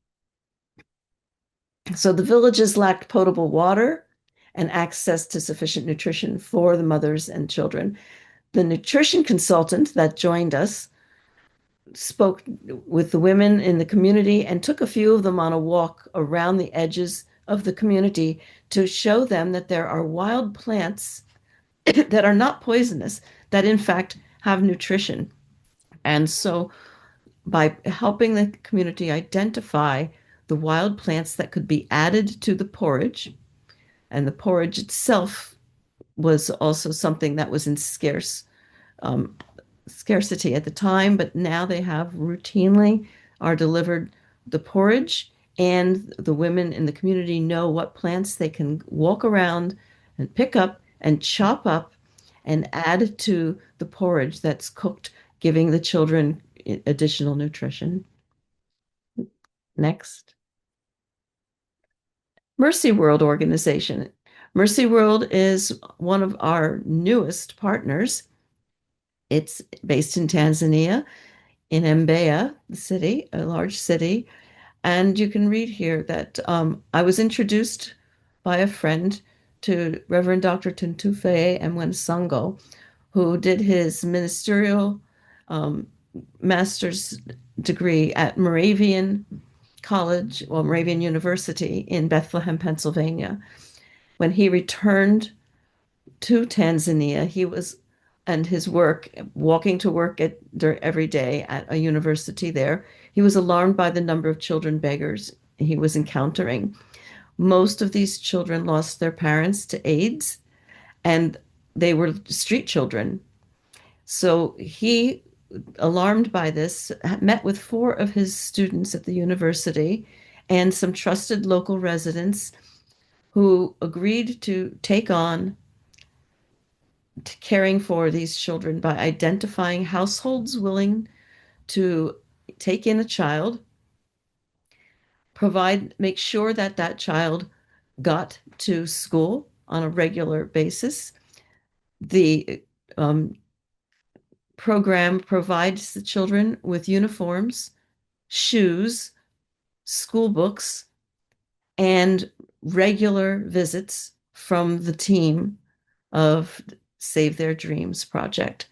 So the villages lacked potable water and access to sufficient nutrition for the mothers and children. The nutrition consultant that joined us spoke with the women in the community and took a few of them on a walk around the edges of the community to show them that there are wild plants that are not poisonous, that in fact have nutrition. And so by helping the community identify the wild plants that could be added to the porridge, and the porridge itself was also something that was in scarcity at the time, but now they have routinely are delivered the porridge and the women in the community know what plants they can walk around and pick up and chop up and add to the porridge that's cooked, giving the children additional nutrition. Next. Mercy World organization. Mercy World is one of our newest partners. It's based in Tanzania, in Mbeya, the city, a large city. And you can read here that I was introduced by a friend to Reverend Dr. Tuntufe Mwensango, who did his ministerial master's degree at Moravian College, well, Moravian University in Bethlehem, Pennsylvania. When he returned to Tanzania, he was, and his work, walking to work every day at a university there, he was alarmed by the number of children beggars he was encountering. Most of these children lost their parents to AIDS, and they were street children. So he, alarmed by this, met with 4 of his students at the university and some trusted local residents who agreed to take on caring for these children by identifying households willing to take in a child, make sure that that child got to school on a regular basis. The program provides the children with uniforms, shoes, school books, and regular visits from the team of Save Their Dreams project.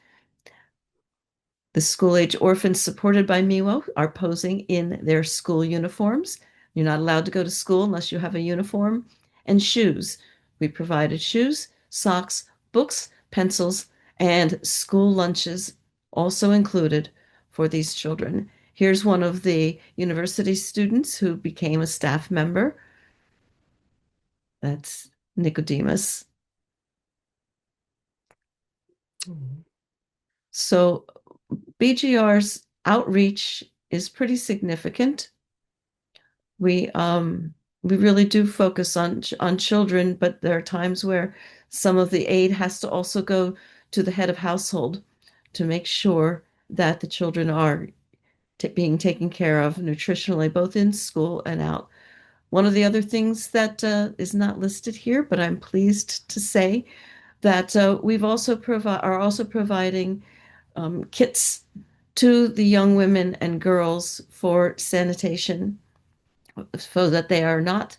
The school-age orphans supported by MIWO are posing in their school uniforms. You're not allowed to go to school unless you have a uniform, and shoes. We provided shoes, socks, books, pencils, and school lunches also included for these children. Here's one of the university students who became a staff member. That's Nicodemus. So BGR's outreach is pretty significant. We really do focus on children, but there are times where some of the aid has to also go to the head of household to make sure that the children are being taken care of nutritionally, both in school and out. One of the other things that is not listed here, but I'm pleased to say that we've also are also providing kits to the young women and girls for sanitation so that they are not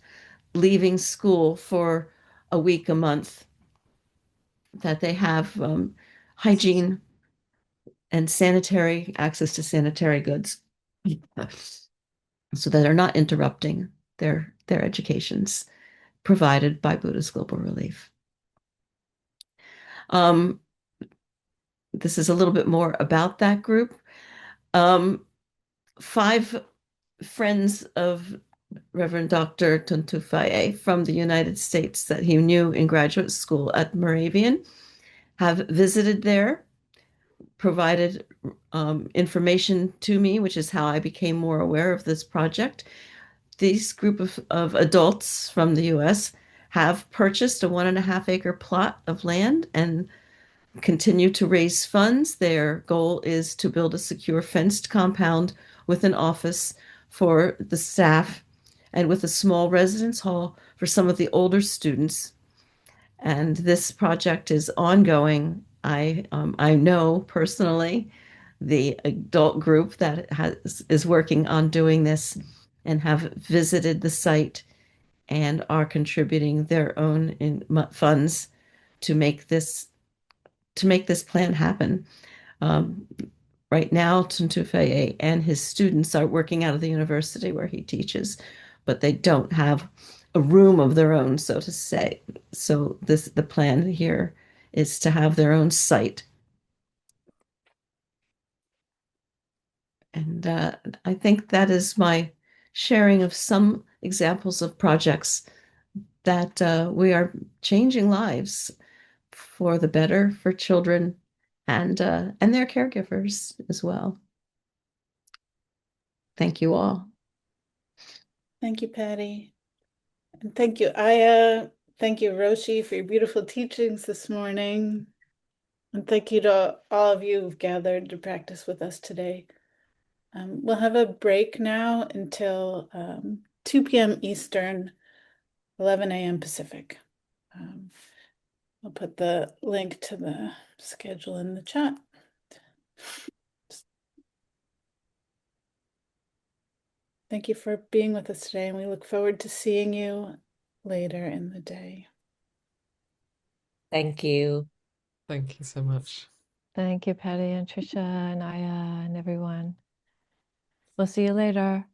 leaving school for a week, a month, that they have hygiene and sanitary access to sanitary goods so that they're not interrupting their educations provided by Buddhist Global Relief. This is a little bit more about that group. 5 friends of Reverend Dr. Tuntufaye from the United States that he knew in graduate school at Moravian have visited there, provided information to me, which is how I became more aware of this project. This group of adults from the US have purchased a 1.5-acre plot of land and continue to raise funds. Their goal is to build a secure fenced compound with an office for the staff and with a small residence hall for some of the older students. And this project is ongoing. I know personally the adult group that is working on doing this and have visited the site and are contributing their own funds to make this plan happen. Right now, Tuntufaye and his students are working out of the university where he teaches, but they don't have a room of their own, so to say. So the plan here is to have their own site. And I think that is my sharing of some examples of projects that we are changing lives for the better for children and their caregivers as well. Thank you all.
Thank you, Patty. And thank you, Aya. Thank you, Roshi, for your beautiful teachings this morning. And thank you to all of you who've gathered to practice with us today. We'll have a break now until 2 p.m. Eastern, 11 a.m. Pacific. I'll put the link to the schedule in the chat. Thank you for being with us today, and we look forward to seeing you later in the day.
Thank you.
Thank you so much.
Thank you, Patty and Trisha and Aya and everyone. We'll see you later.